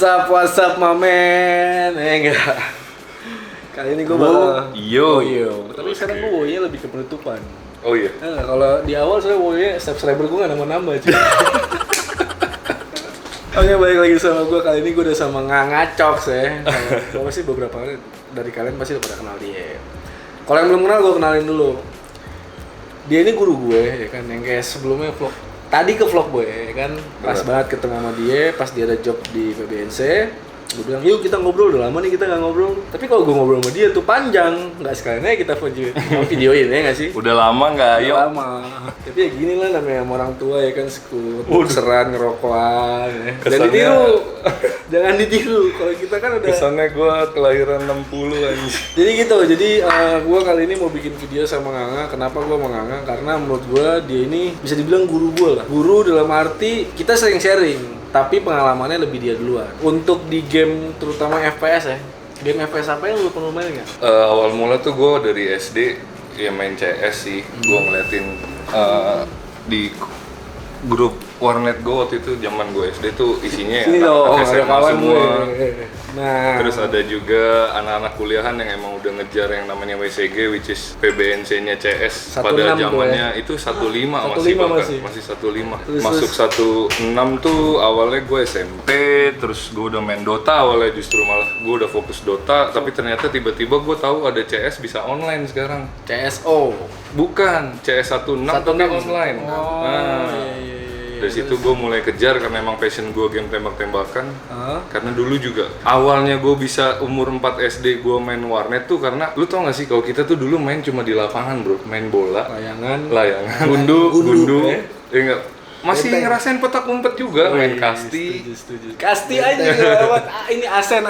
What's up, my man? Enggak. Kali ini gue bakal Yo. Tapi sekarang gue woye lebih ke penutupan. Oh iya? Kalau di awal saya woye subscriber gue gak nambah-nambah cuy. Oke, balik lagi sama gue. Kali ini gue udah sama Ngacok ya. Gue pasti beberapa kali dari kalian pasti udah pada kenal dia. Kalau yang belum kenal gue kenalin dulu. Dia ini guru gue ya kan, yang kayak sebelumnya vlog. Tadi ke vlog gue ya kan, pas banget ketemu sama dia, pas dia ada job di PBNC. Gue bilang, yuk kita ngobrol, udah lama nih kita nggak ngobrol. Tapi kalau gue ngobrol sama dia tuh panjang, nggak sekalian aja kita videoin ya nggak sih? Udah lama nggak? Ayo. Lama. Tapi ya gini lah namanya sama orang tua ya kan, seran ngerokokan ya. Jangan ditiru, jangan ditiru. Kalau kita kan udah. Kesannya gue kelahiran 60 aja. Jadi gitu, gue kali ini mau bikin video sama Nganga. Kenapa gue sama Nganga? Karena menurut gue dia ini bisa dibilang guru gue lah. Guru dalam arti kita sering sharing, tapi pengalamannya lebih dia duluan. Untuk di game terutama FPS ya. Game FPS apa yang lu pernah main nggak? Awal mula tuh gue dari SD ya main CS sih. Gue ngeliatin di grup warnet gue waktu itu zaman gue SD tuh isinya anak SMA semua. Nah, terus ada juga anak-anak kuliahan yang emang udah ngejar yang namanya WCG, which is PBNC-nya CS. Pada zamannya itu 15 masih 15. Masuk 16 tuh awalnya gue SMP, terus gue udah main Dota awalnya, justru malah gue udah fokus Dota, tapi ternyata tiba-tiba gue tahu ada CS bisa online sekarang. CSO. Bukan, CS 16 tapi online. Iya. Dari situ gue mulai kejar karena emang passion gue game tembak-tembakan. Karena dulu juga awalnya gue bisa umur 4 SD gue main warnet tuh karena lu tau gak sih kalau kita tuh dulu main cuma di lapangan bro, main bola, layangan, gundu, ya enggak. Masih ngerasain petak umpet juga, main kasti. Setuju. Kasti aja lewat. Ini asen.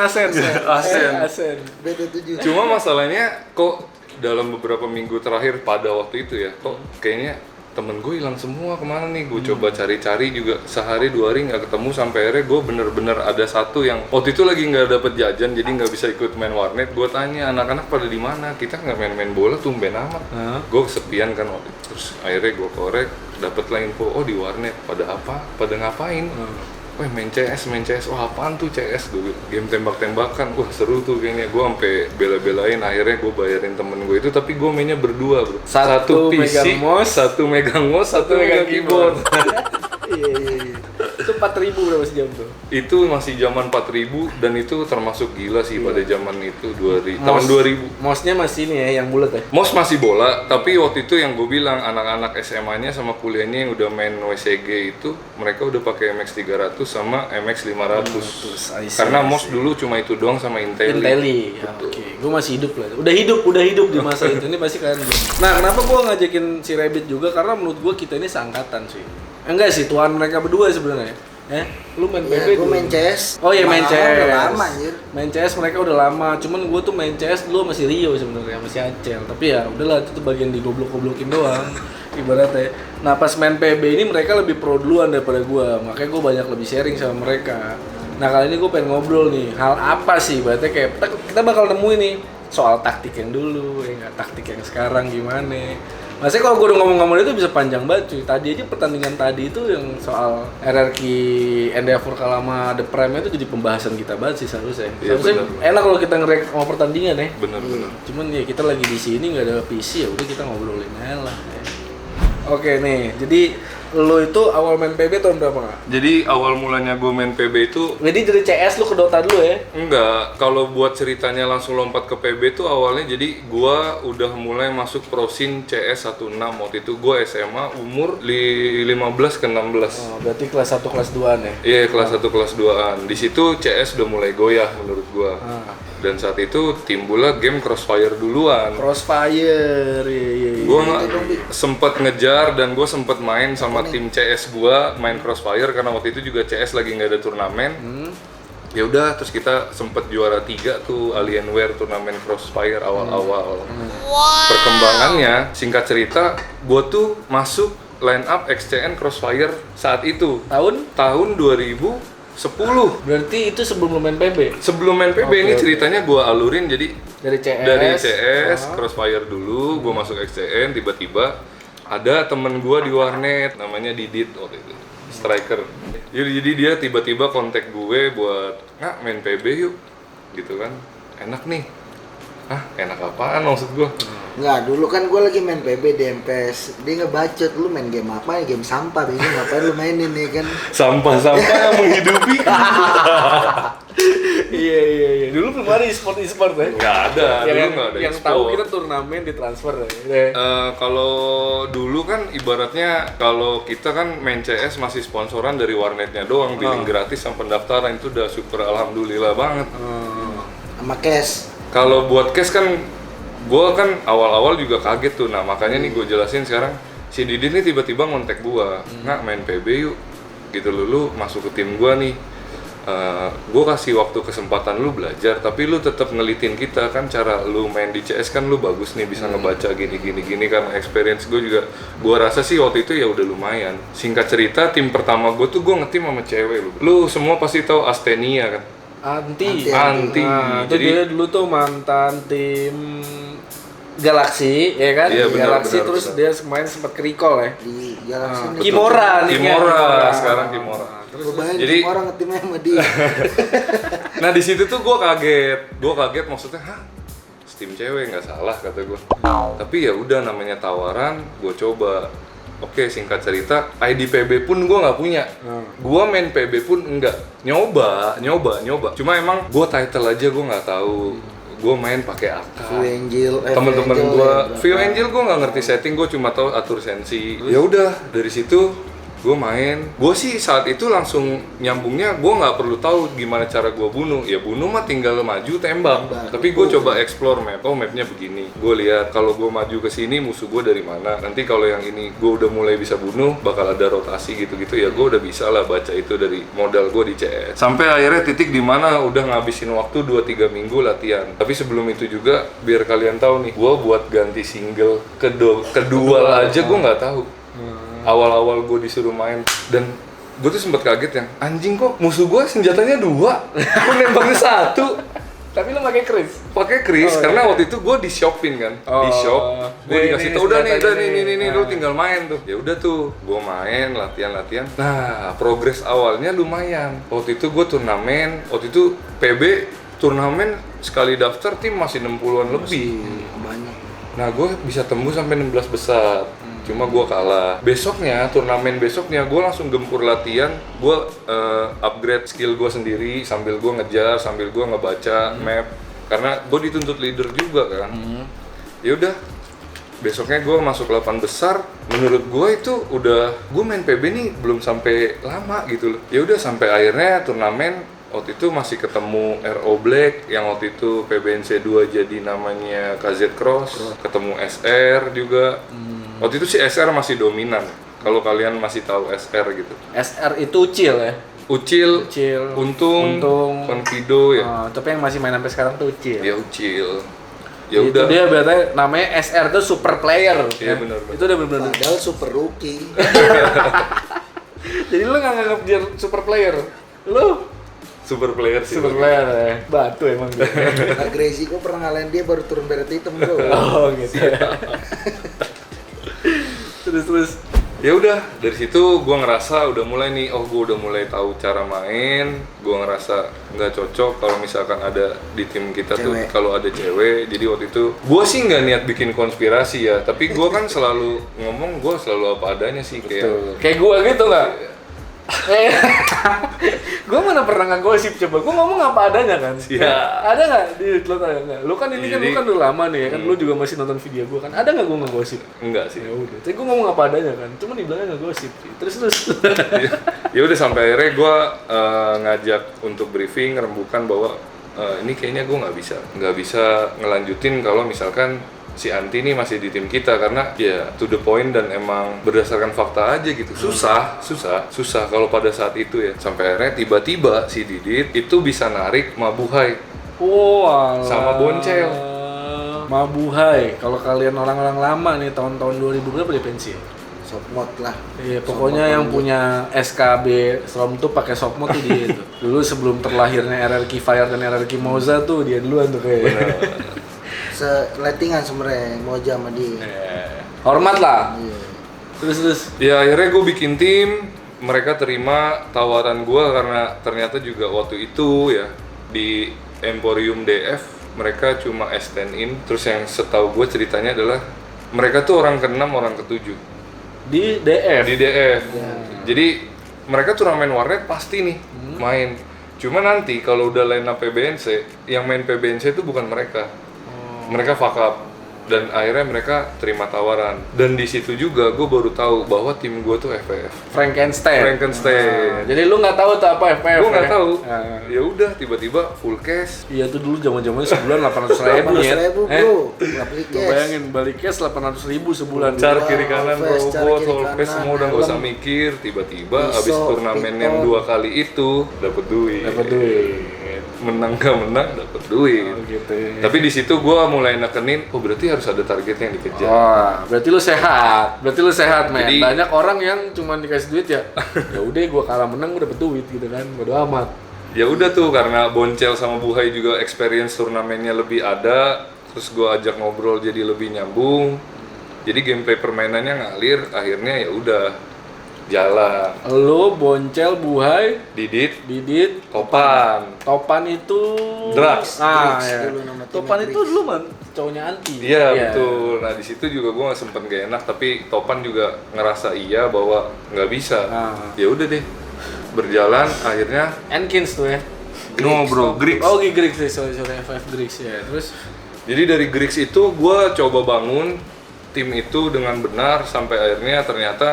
BT7. Cuma masalahnya kok dalam beberapa minggu terakhir pada waktu itu ya, kok kayaknya temen gue hilang semua, kemana nih? Gue coba cari-cari juga sehari 2 hari nggak ketemu, sampai akhirnya gue bener-bener ada satu yang waktu itu lagi nggak dapet jajan jadi nggak bisa ikut main warnet. Gue tanya anak-anak pada di mana, kita nggak main-main bola, tumben amat. Gue kesepian kan waktu itu. Terus akhirnya gue korek, dapet lah info, oh di warnet pada apa, pada ngapain? Wah main CS, wah apaan tuh CS? Gue game tembak-tembakan, wah seru tuh kayaknya. Gue sampai bela-belain, akhirnya gue bayarin temen gue itu, tapi gue mainnya berdua bro. Satu PC, satu megang mouse, satu megang keyboard. Iya. Itu 4.000 berapa sejam tuh? Itu masih zaman 4.000 dan itu termasuk gila sih pada zaman itu tahun 2000. Mouse-nya masih ini ya, yang bulat ya? Mouse masih bola, tapi waktu itu yang gue bilang anak-anak SMA-nya sama kuliahnya yang udah main WCG itu mereka udah pakai MX 300 sama MX 500. Karena mouse dulu cuma itu doang sama Intelli. Oke. Gue masih hidup lah. Udah hidup di masa itu. Ini pasti kalian belum. Nah, kenapa gue ngajakin si Rabbit juga? Karena menurut gue kita ini seangkatan sih. Enggak sih, tuan mereka berdua sebenarnya. Lu main PB gue main CS. Oh iya main CS. Udah lama anjir. Main CS mereka udah lama. Cuman gue tuh main CS dulu masih Rio sebenarnya, masih Acel. Tapi ya udahlah, itu tuh bagian digoblok-goblokin doang ibaratnya. Nah, pas main PB ini mereka lebih pro duluan daripada gue. Makanya gue banyak lebih sharing sama mereka. Nah, kali ini gue pengen ngobrol nih. Hal apa sih? Berarti kayak kita bakal nemuin nih soal taktik yang dulu, ya enggak taktik yang sekarang gimana. Maksudnya kalau gue udah ngomong-ngomong itu bisa panjang banget cuy. Tadi aja pertandingan tadi itu yang soal RRQ Endeavor kalah sama The Prime itu jadi pembahasan kita banget sih seharusnya. Seharusnya enak kalau kita nge-react sama pertandingan ya. Bener. Cuman ya kita lagi di sini nggak ada PC, ya udah kita ngobrolin aja lah. Oke nih, jadi lo itu awal main PB tahun berapa nggak? Jadi awal mulanya gue main PB itu. Jadi dari CS lo ke Dota dulu ya? Enggak, kalau buat ceritanya langsung lompat ke PB tuh awalnya jadi gue udah mulai masuk prosin CS 16 waktu itu gue SMA umur 15 ke 16. Oh, berarti kelas 1 kelas 2-an ya? Iya, kelas 1 kelas 2-an. Di situ CS udah mulai goyah menurut gue. Dan saat itu timbullah game Crossfire duluan. Crossfire, iya. Gue sempet ngejar dan gue sempet main sama tim CS gue, main Crossfire karena waktu itu juga CS lagi nggak ada turnamen. Ya udah, terus kita sempet juara 3 tuh Alienware turnamen Crossfire awal-awal. Perkembangannya, singkat cerita, gue tuh masuk line up XCN Crossfire saat itu. Tahun 2010. Berarti itu sebelum main PB? Sebelum main PB ini ceritanya gue alurin jadi dari CS Crossfire dulu, gue masuk XCN, tiba-tiba ada temen gue di warnet namanya Didit waktu itu. striker. Jadi dia tiba-tiba kontak gue buat nggak main PB yuk, gitu kan. Enak nih. Hah, enak apaan maksud gue? Nggak, dulu kan gue lagi main PB di MPS. Dia ngebacot, lu main game apa? Game sampah, ini ngapain lu mainin nih kan? Sampah-sampah yang menghidupi. Iya. Dulu belum ada e-sport ya? Nggak ada, dulu nggak ada Yang tahu kita turnamen di transfer ya. Kalau dulu kan ibaratnya kalau kita kan main CS masih sponsoran dari warnetnya doang, billing gratis sama pendaftaran itu udah super alhamdulillah banget. Sama cash. Kalau buat cash kan, gue kan awal-awal juga kaget tuh. Nah makanya nih gue jelasin sekarang. Si Didi nih tiba-tiba ngontek gue, nggak main PB yuk, gitu lu masuk ke tim gue nih. Gue kasih waktu kesempatan lu belajar, tapi lu tetap ngelitin kita kan cara lu main di CS kan lu bagus nih bisa ngebaca gini karena experience gue juga. Gue rasa sih waktu itu ya udah lumayan. Singkat cerita tim pertama gue tuh gue ngetim sama cewek lu semua pasti tahu Astenia kan. Anti. Nah, Itu dia dulu tuh mantan tim Galaxy, ya kan? Iya, benar, Galaxy benar, terus benar. dia kemarin sempat ke recall ya. Di Galaxy ini. Kimora, Sekarang Kimora. Gue bayangin Jadi- orang ngetimnya sama dia. Nah di situ tuh gue kaget maksudnya, hah, Steam cewek nggak salah kata gue. Tapi ya udah namanya tawaran, gue coba. Oke, singkat cerita, ID PB pun gue nggak punya. Gue main PB pun enggak. Nyoba. Cuma emang gue title aja gue nggak tahu. Gue main pakai AK. View Angel. Temen-temen View Angel gue, ya, View berapa? Angel gue nggak ngerti setting, gue cuma tahu atur sensi. Ya udah dari situ gue main. Gue sih saat itu langsung nyambungnya, gue nggak perlu tahu gimana cara gue bunuh. Ya bunuh mah tinggal maju tembak. Tapi gue coba explore map. Oh mapnya begini. Gue lihat kalau gue maju ke sini musuh gue dari mana. Nanti kalau yang ini gue udah mulai bisa bunuh, bakal ada rotasi gitu-gitu. Ya gue udah bisa lah baca itu dari modal gue di CS. Sampai akhirnya titik dimana udah ngabisin waktu 2-3 minggu latihan. Tapi sebelum itu juga biar kalian tahu nih, gue buat ganti single kedua aja gue nggak tahu. Awal-awal gue disuruh main dan gue tuh sempat kaget yang anjing kok musuh gue senjatanya 2, gue nembaknya 1. Tapi lu pakai Chris. Pakai Chris karena waktu itu gue di shopin kan, di shop gue Nih, dikasih nih, tau udah nih senjatanya nih lu tinggal main tuh. Ya udah tuh gue main latihan. Nah progres awalnya lumayan. Waktu itu gue turnamen, waktu itu PB turnamen sekali daftar tim masih 60-an lebih. Banyak. Nah gue bisa tembus sampai 16 besar. Cuma gue kalah. Turnamen besoknya gue langsung gempur latihan. Gue upgrade skill gue sendiri sambil gue ngejar, sambil gue ngebaca map. Karena gue dituntut leader juga kan. Ya udah. Besoknya gue masuk 8 besar. Menurut gue itu udah, gue main PB nih belum sampai lama gitu loh. Ya udah sampai akhirnya turnamen. Waktu itu masih ketemu RO Black yang waktu itu PBNC 2 jadi namanya KZ Cross, ketemu SR juga. Waktu itu si SR masih dominan. Kalau kalian masih tahu SR gitu. SR itu Ucil ya. Ucil, Untung, Confido ya. Tapi yang masih main sampai sekarang tuh Ucil. Ya Ucil. Ya Itu udah. dia berarti namanya SR tuh super player. Iya, ya. benar. Itu udah benar-benar. Padahal super rookie. Jadi lu nggak nganggap dia super player. Lu Super player sih. super player ya. Batu emang dia. Nah, Gracie gue pernah ngalahin dia baru turun beret hitam bro. Oh gitu ya. Terus. Ya udah, dari situ gue ngerasa udah mulai nih, gue udah mulai tahu cara main. Gue ngerasa nggak cocok kalau misalkan ada di tim kita tuh Cewek. kalau ada cewek. Jadi waktu itu gue sih nggak niat bikin konspirasi ya, tapi gue kan selalu ngomong gue selalu apa adanya sih kayak. Kayak gua gitu nggak? Gue mana pernah ngegosip coba, gue ngomong apa adanya kan? Iya. Ada nggak? Lu tahu nggak? Lu kan ini kan Jadi- lu kan udah lama nih ya kan, lu juga masih nonton video gue kan? Ada nggak gue ngegosip? Enggak sih. Ya udah, tapi gue ngomong apa adanya kan, cuma dibilangnya ngegosip sih. Terus. Ya udah sampai akhirnya gue ngajak untuk briefing rembukan bahwa ini kayaknya gue nggak bisa ngelanjutin kalau misalkan si Anti ini masih di tim kita karena ya to the point dan emang berdasarkan fakta aja gitu. Susah kalau pada saat itu ya. Sampai akhirnya tiba-tiba si Didit itu bisa narik Mabuhay. Wow. Sama Boncel. Mabuhay. Kalau kalian orang-orang lama nih tahun-tahun 2000 berapa dia pensiun? Sopmod lah. Iya, pokoknya yang punya SKB Strom tuh pakai Sopmod tuh dia itu. Dulu sebelum terlahirnya RRQ Fire dan RRQ Moza tuh dia duluan tuh kayaknya. Seletingan sebenarnya Moja sama dia. Hormat lah. Iya. Terus. Ya akhirnya gue bikin tim mereka terima tawaran gua karena ternyata juga waktu itu ya di Emporium DF mereka cuma extend in. Terus yang setahu gue ceritanya adalah mereka tuh orang ke-6, orang ke-7 Di DF. di DF. Jadi mereka turnamen warnet pasti nih main. Cuma nanti kalau udah line up PBNC, yang main PBNC itu bukan mereka. Mereka fuck up. Dan akhirnya mereka terima tawaran. Dan di situ juga gue baru tahu bahwa tim gue tuh FPF. Frankenstein. Jadi lu nggak tahu tuh apa FPF? Gue nggak ya? tahu. Nah. Ya udah tiba-tiba full cash. Iya tuh dulu zaman-zamannya sebulan 800.000 ya. 800.000 bro, nggak beli Lu cash. bayangin balik cash 800.000 sebulan. Car Wah, kiri kanan all-face, car robot, kiri all face kanan, semua udah nggak usah helm. mikir. Tiba-tiba Pisau, abis turnamen yang piton. 2 kali itu dapet duit. Dapat duit. Menang gak menang dapet duit. Oh, gitu ya. Tapi di situ gue mulai nekenin, oh berarti harus ada target yang dikejar. Wah, berarti lu sehat. Men. Jadi- Banyak orang yang cuma dikasih duit ya. Ya udah gua kalah menang gua dapet duit gitu kan. Bodo amat. Ya udah tuh karena Boncel sama Buhai juga experience turnamennya lebih ada, terus gue ajak ngobrol jadi lebih nyambung. Jadi gameplay permainannya ngalir, akhirnya ya udah jalan. Lu, Boncel, Buhai, Didit, Didit, Topan. Topan itu Drugs. Ah, Drugs ya. dulu nama timnya, Topan itu Drugs. dulu man cowoknya anti. Iya betul. Nah di situ juga gue nggak sempet gak enak, tapi Topan juga ngerasa iya bahwa nggak bisa. Ah. Ya udah deh, berjalan akhirnya. Enkins tuh ya. No bro, Griggs. Oh, Griggs deh, sorry FF Griggs ya. Terus Jadi dari Griggs itu gue coba bangun tim itu dengan benar sampai akhirnya ternyata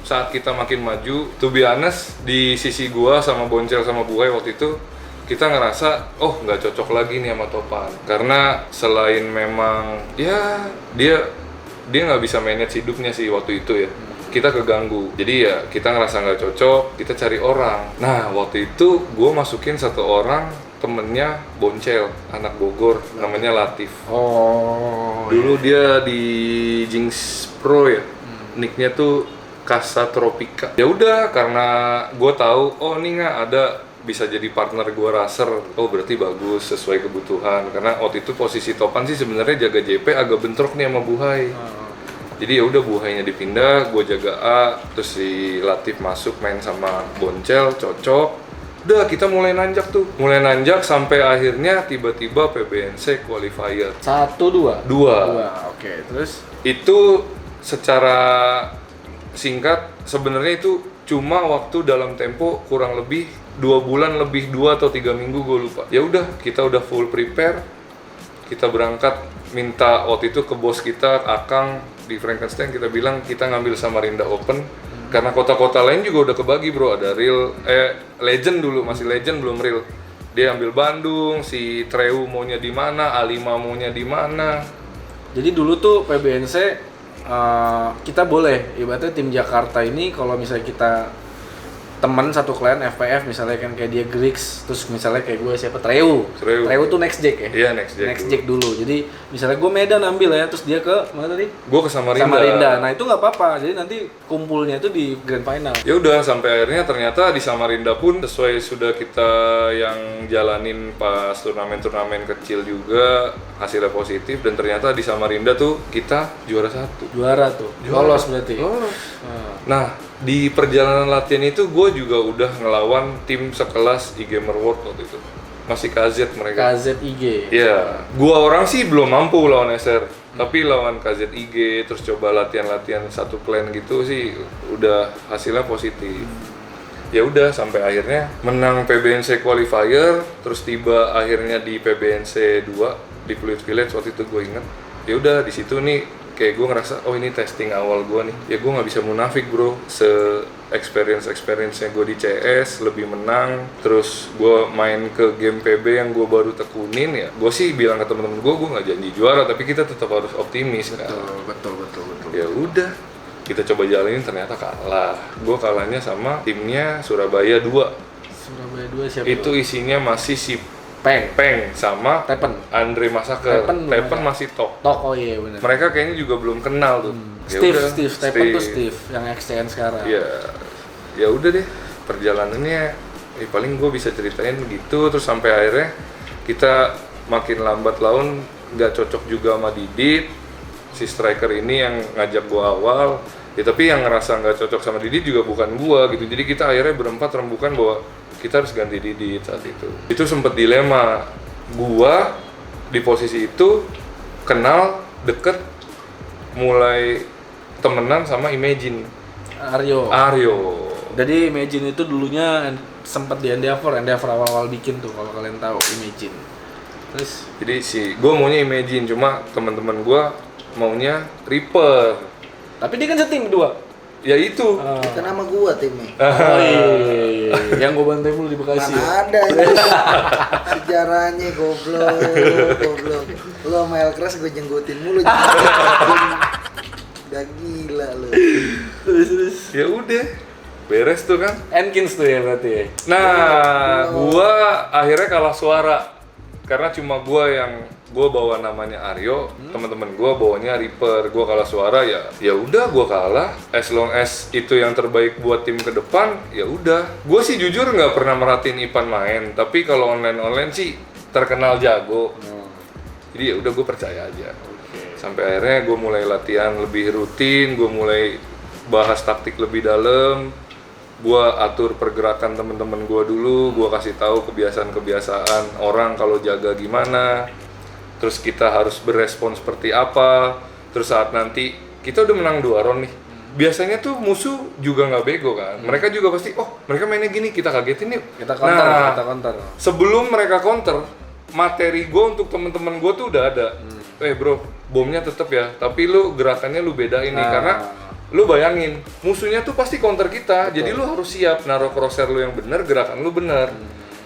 saat kita makin maju, to be honest, di sisi gua sama Boncel sama Buhay waktu itu kita ngerasa oh nggak cocok lagi nih sama Topan karena selain memang ya dia nggak bisa manage hidupnya sih waktu itu ya, kita keganggu, jadi ya kita ngerasa nggak cocok, kita cari orang. Nah waktu itu gua masukin satu orang temennya Boncel, anak Bogor, namanya Latif. oh, Dulu dia di Jinx Pro ya, nicknya tuh Casa Tropica. Ya udah, karena gue tahu, oh ini nggak ada bisa jadi partner gue racer. Oh berarti bagus, sesuai kebutuhan. Karena waktu itu posisi Topan sih sebenarnya jaga JP agak bentrok nih sama Buhay. Jadi ya udah Buhainya dipindah, gue jaga A, terus si Latif masuk main sama Boncel, cocok. Udah kita mulai nanjak tuh, sampai akhirnya tiba-tiba PBNC qualifier 1, 2? 2. Oke, terus? Itu secara singkat sebenarnya itu cuma waktu dalam tempo kurang lebih 2 bulan lebih 2 atau 3 minggu gue lupa. Ya udah kita udah full prepare, kita berangkat minta waktu itu ke bos kita Akang di Frankenstein, kita bilang kita ngambil Samarinda Open karena kota-kota lain juga udah kebagi bro, ada real legend dulu, masih legend belum real. Dia ambil Bandung, si Treu maunya di mana, A5 maunya di mana. Jadi dulu tuh PBNC kita boleh, ibaratnya tim Jakarta ini kalau misalnya kita teman satu klien FPF misalnya kan kayak dia Griggs, terus misalnya kayak gue siapa Treu tuh Next Jack ya? Iya Next Jack dulu. Jadi misalnya gue Medan ambil ya, terus dia ke mana tadi? Gue ke Samarinda. Nah itu nggak apa-apa, jadi nanti kumpulnya itu di Grand Final. Ya udah sampai akhirnya ternyata di Samarinda pun sesuai sudah kita yang jalanin pas turnamen-turnamen kecil juga hasilnya positif, dan ternyata di Samarinda tuh kita juara 1. Juara tuh, lolos berarti. Lolos. Nah di perjalanan latihan itu gue juga udah ngelawan tim sekelas e-gamer world waktu itu, masih KZ mereka. KZIG. Iya, gua orang sih belum mampu lawan SR, tapi lawan KZIG terus coba latihan-latihan satu clan gitu sih udah hasilnya positif. Ya udah sampai akhirnya menang PBNC qualifier, terus tiba akhirnya di PBNC 2 di Fluid Village waktu itu gue inget. Ya udah di situ nih kayak gue ngerasa oh ini testing awal gue nih. Ya gue nggak bisa munafik bro, experience-nya gue di CS lebih menang, terus gue main ke game PB yang gue baru tekunin ya. Gue sih bilang ke temen-temen gue nggak janji juara, tapi kita tetap harus optimis kan. Betul. Ya udah, kita coba jalanin ternyata kalah. Gue kalahnya sama timnya Surabaya 2. Surabaya 2 siapa? Itu isinya masih si Peng, sama Tepen, Andre Masaker. Tepen masih top. oh iya benar. Mereka kayaknya juga belum kenal tuh. Ya udah, Tepen tuh Steve yang XCN sekarang. Iya. Ya udah deh, perjalanannya paling gue bisa ceritain begitu, terus sampai akhirnya kita makin lambat laun, nggak cocok juga sama Didit, si striker ini yang ngajak gue awal. Ya tapi yang ngerasa nggak cocok sama Didit juga bukan gua gitu. Jadi kita akhirnya berempat rembukan bahwa kita harus ganti Didit saat itu. Itu sempat dilema. Gua di posisi itu kenal, deket, mulai temenan sama Imagine. Aryo. Jadi Imagine itu dulunya sempat di Endeavor awal-awal bikin tuh kalau kalian tahu Imagine. Terus Jadi gue maunya Imagine, cuma teman-teman gue maunya Reaper. tapi dia kan setim dua. Ya itu. Kan nama gua timnya. Oh iya. Yang gue bantai mulu di Bekasi. Mana ada itu sejarahnya goblok. Lu sama Elkras gue jenggutin mulu. Udah gila lu. Terus Ya udah, beres tuh kan. Enkins tuh ya berarti ya. Nah, gue akhirnya kalah suara karena cuma gue bawa namanya Aryo, teman-teman gue bawanya Reaper. Gue kalah suara, ya udah gue kalah. As long as itu yang terbaik buat tim ke depan, ya udah. Gue sih jujur nggak pernah merhatiin Ipan main, tapi kalau online sih terkenal jago. Jadi ya udah gue percaya aja. Sampai akhirnya gue mulai latihan lebih rutin, gue mulai bahas taktik lebih dalam. Gua atur pergerakan temen-temen gua dulu, gua kasih tahu kebiasaan-kebiasaan orang kalau jaga gimana, terus kita harus berespon seperti apa. Terus saat nanti kita udah menang 2 round nih, biasanya tuh musuh juga nggak bego kan, mereka juga pasti mereka mainnya gini, kita kagetin yuk, Kita counter. sebelum mereka counter, materi gua untuk temen-temen gua tuh udah ada. Bro, bomnya tetep ya, tapi lu gerakannya lu bedain nih, karena lu bayangin, musuhnya tuh pasti counter kita. Betul. Jadi lu harus siap naruh crosshair lu yang bener, gerakan lu bener.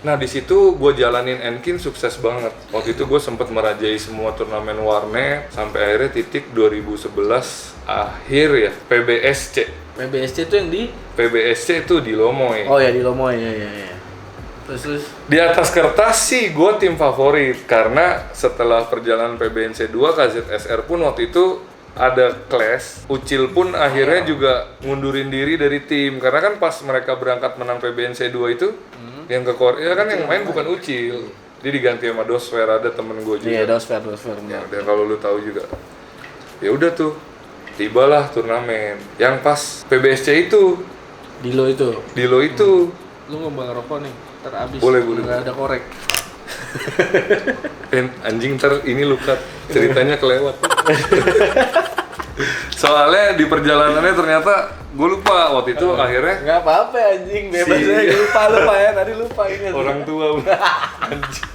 Nah di situ gue jalanin Enkin sukses banget. Waktu itu gue sempat merajai semua turnamen warnet sampai akhirnya titik 2011 akhir ya PBSC. PBSC itu yang di PBSC itu di Lomoy. Oh ya di Lomoy ya. Terus Di atas kertas sih gue tim favorit karena setelah perjalanan PBNC 2 KZSR pun waktu itu ada clash. Ucil pun akhirnya juga ngundurin diri dari tim karena kan pas mereka berangkat menang PBNC 2 itu yang ke Korea kan yang main bukan Ucil, dia diganti sama Dosfer, ada temen gue juga. Iya Dosfer Ya udah kalau lu tahu juga. Ya udah tuh tibalah turnamen yang pas PBSC itu Dilo itu. Lu ngomong rokok nih, ntar abis. Boleh. Nggak ada korek. Anjing ntar ini luka ceritanya kelewat. Soalnya di perjalanannya ternyata gue lupa waktu itu akhirnya Nggak apa-apa anjing, bebas aja. Lupa ya, tadi lupa ingat. orang tua anjing.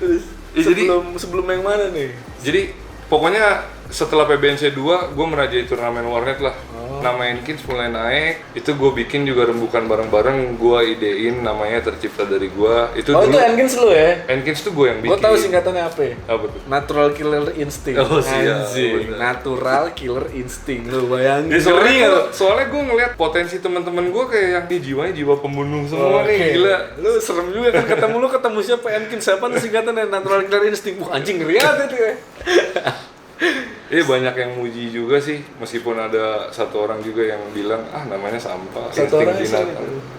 Terus jadi sebelum yang mana nih? Jadi pokoknya setelah PBNC 2 gue merajai turnamen warnet lah. Nama Enkins mulai naik, itu gue bikin juga rembukan bareng-bareng, gue idein namanya tercipta dari gue. Itu Oh dulu itu Enkins lu ya? Enkins tuh gue yang bikin. Gue tahu singkatannya apa ya? Apa tuh? Natural Killer Instinct. Oh, siap. Anjing. Bener. Natural Killer Instinct. Lu bayangin. Ya, soalnya gue ngeliat potensi teman-teman gue kayak yang jiwanya jiwa pembunuh semua nih, gila. Lu serem juga kan ketemu siapa Enkins, siapa tuh singkatannya Natural Killer Instinct. Wah anjing ngeri aja tuh ya. Banyak yang muji juga sih, meskipun ada satu orang juga yang bilang namanya sampah. Satu orang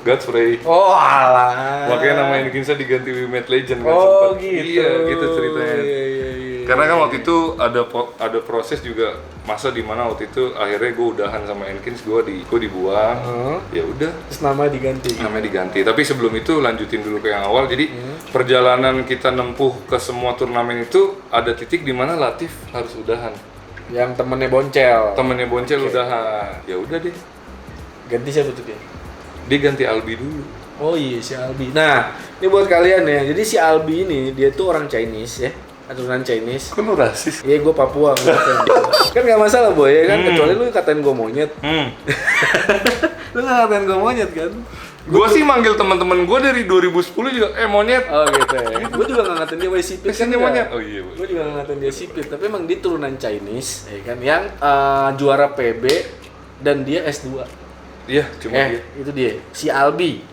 Godfrey. Oh alah. Makanya nama Enkinsnya diganti Wimed Legend kan Oh sempat. gitu. Iya gitu ceritanya. Iya. Karena kan waktu itu ada proses juga, masa dimana waktu itu akhirnya gue udahan sama Enkins, gue dibuang. Ya udah. Terus nama diganti. Namanya diganti. Tapi sebelum itu lanjutin dulu ke yang awal. Jadi perjalanan kita nempuh ke semua turnamen itu ada titik di mana Latif harus udahan. Yang temennya Boncel. Udahan. Ya udah deh. Ganti siapa tuh dia? Dia ganti Albi dulu. Oh iya si Albi. Nah, ini buat kalian ya. Jadi si Albi ini dia tuh orang Chinese ya. Aturan Chinese. Kok lu rasis? Iya, gue Papua. Kan nggak masalah boy ya kan. Kecuali lu katain gue monyet. Lu nggak katain gue monyet kan? Gue sih manggil teman-teman gue dari 2010 juga monyet. Oh gitu ya. Gue juga nggak ngatain dia sipit kan. Dia monyet. Oh iya. Gue juga nggak ngatain dia sipit. Tapi emang dia turunan Chinese, ya kan? Yang juara PB dan dia S2. Iya, cuma dia. Itu dia. Si Albi.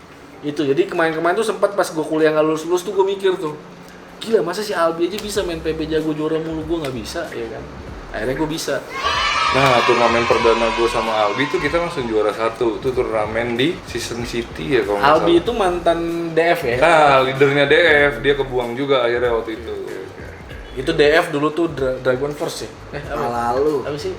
Itu jadi kemarin-kemarin tuh sempat pas gue kuliah nggak lulus tuh gue mikir tuh, gila masa si Albi aja bisa main PB jago juara mulu, gue nggak bisa, ya kan? Akhirnya gue bisa. Nah, turnamen perdana gue sama Albi tuh kita langsung juara 1. Itu turnamen di Season City ya kalau nggak salah. Albi itu mantan DF ya? Nah, leadernya DF, dia kebuang juga akhirnya waktu itu. Itu DF dulu tuh Dragon Force ya? Lalu. Apa sih?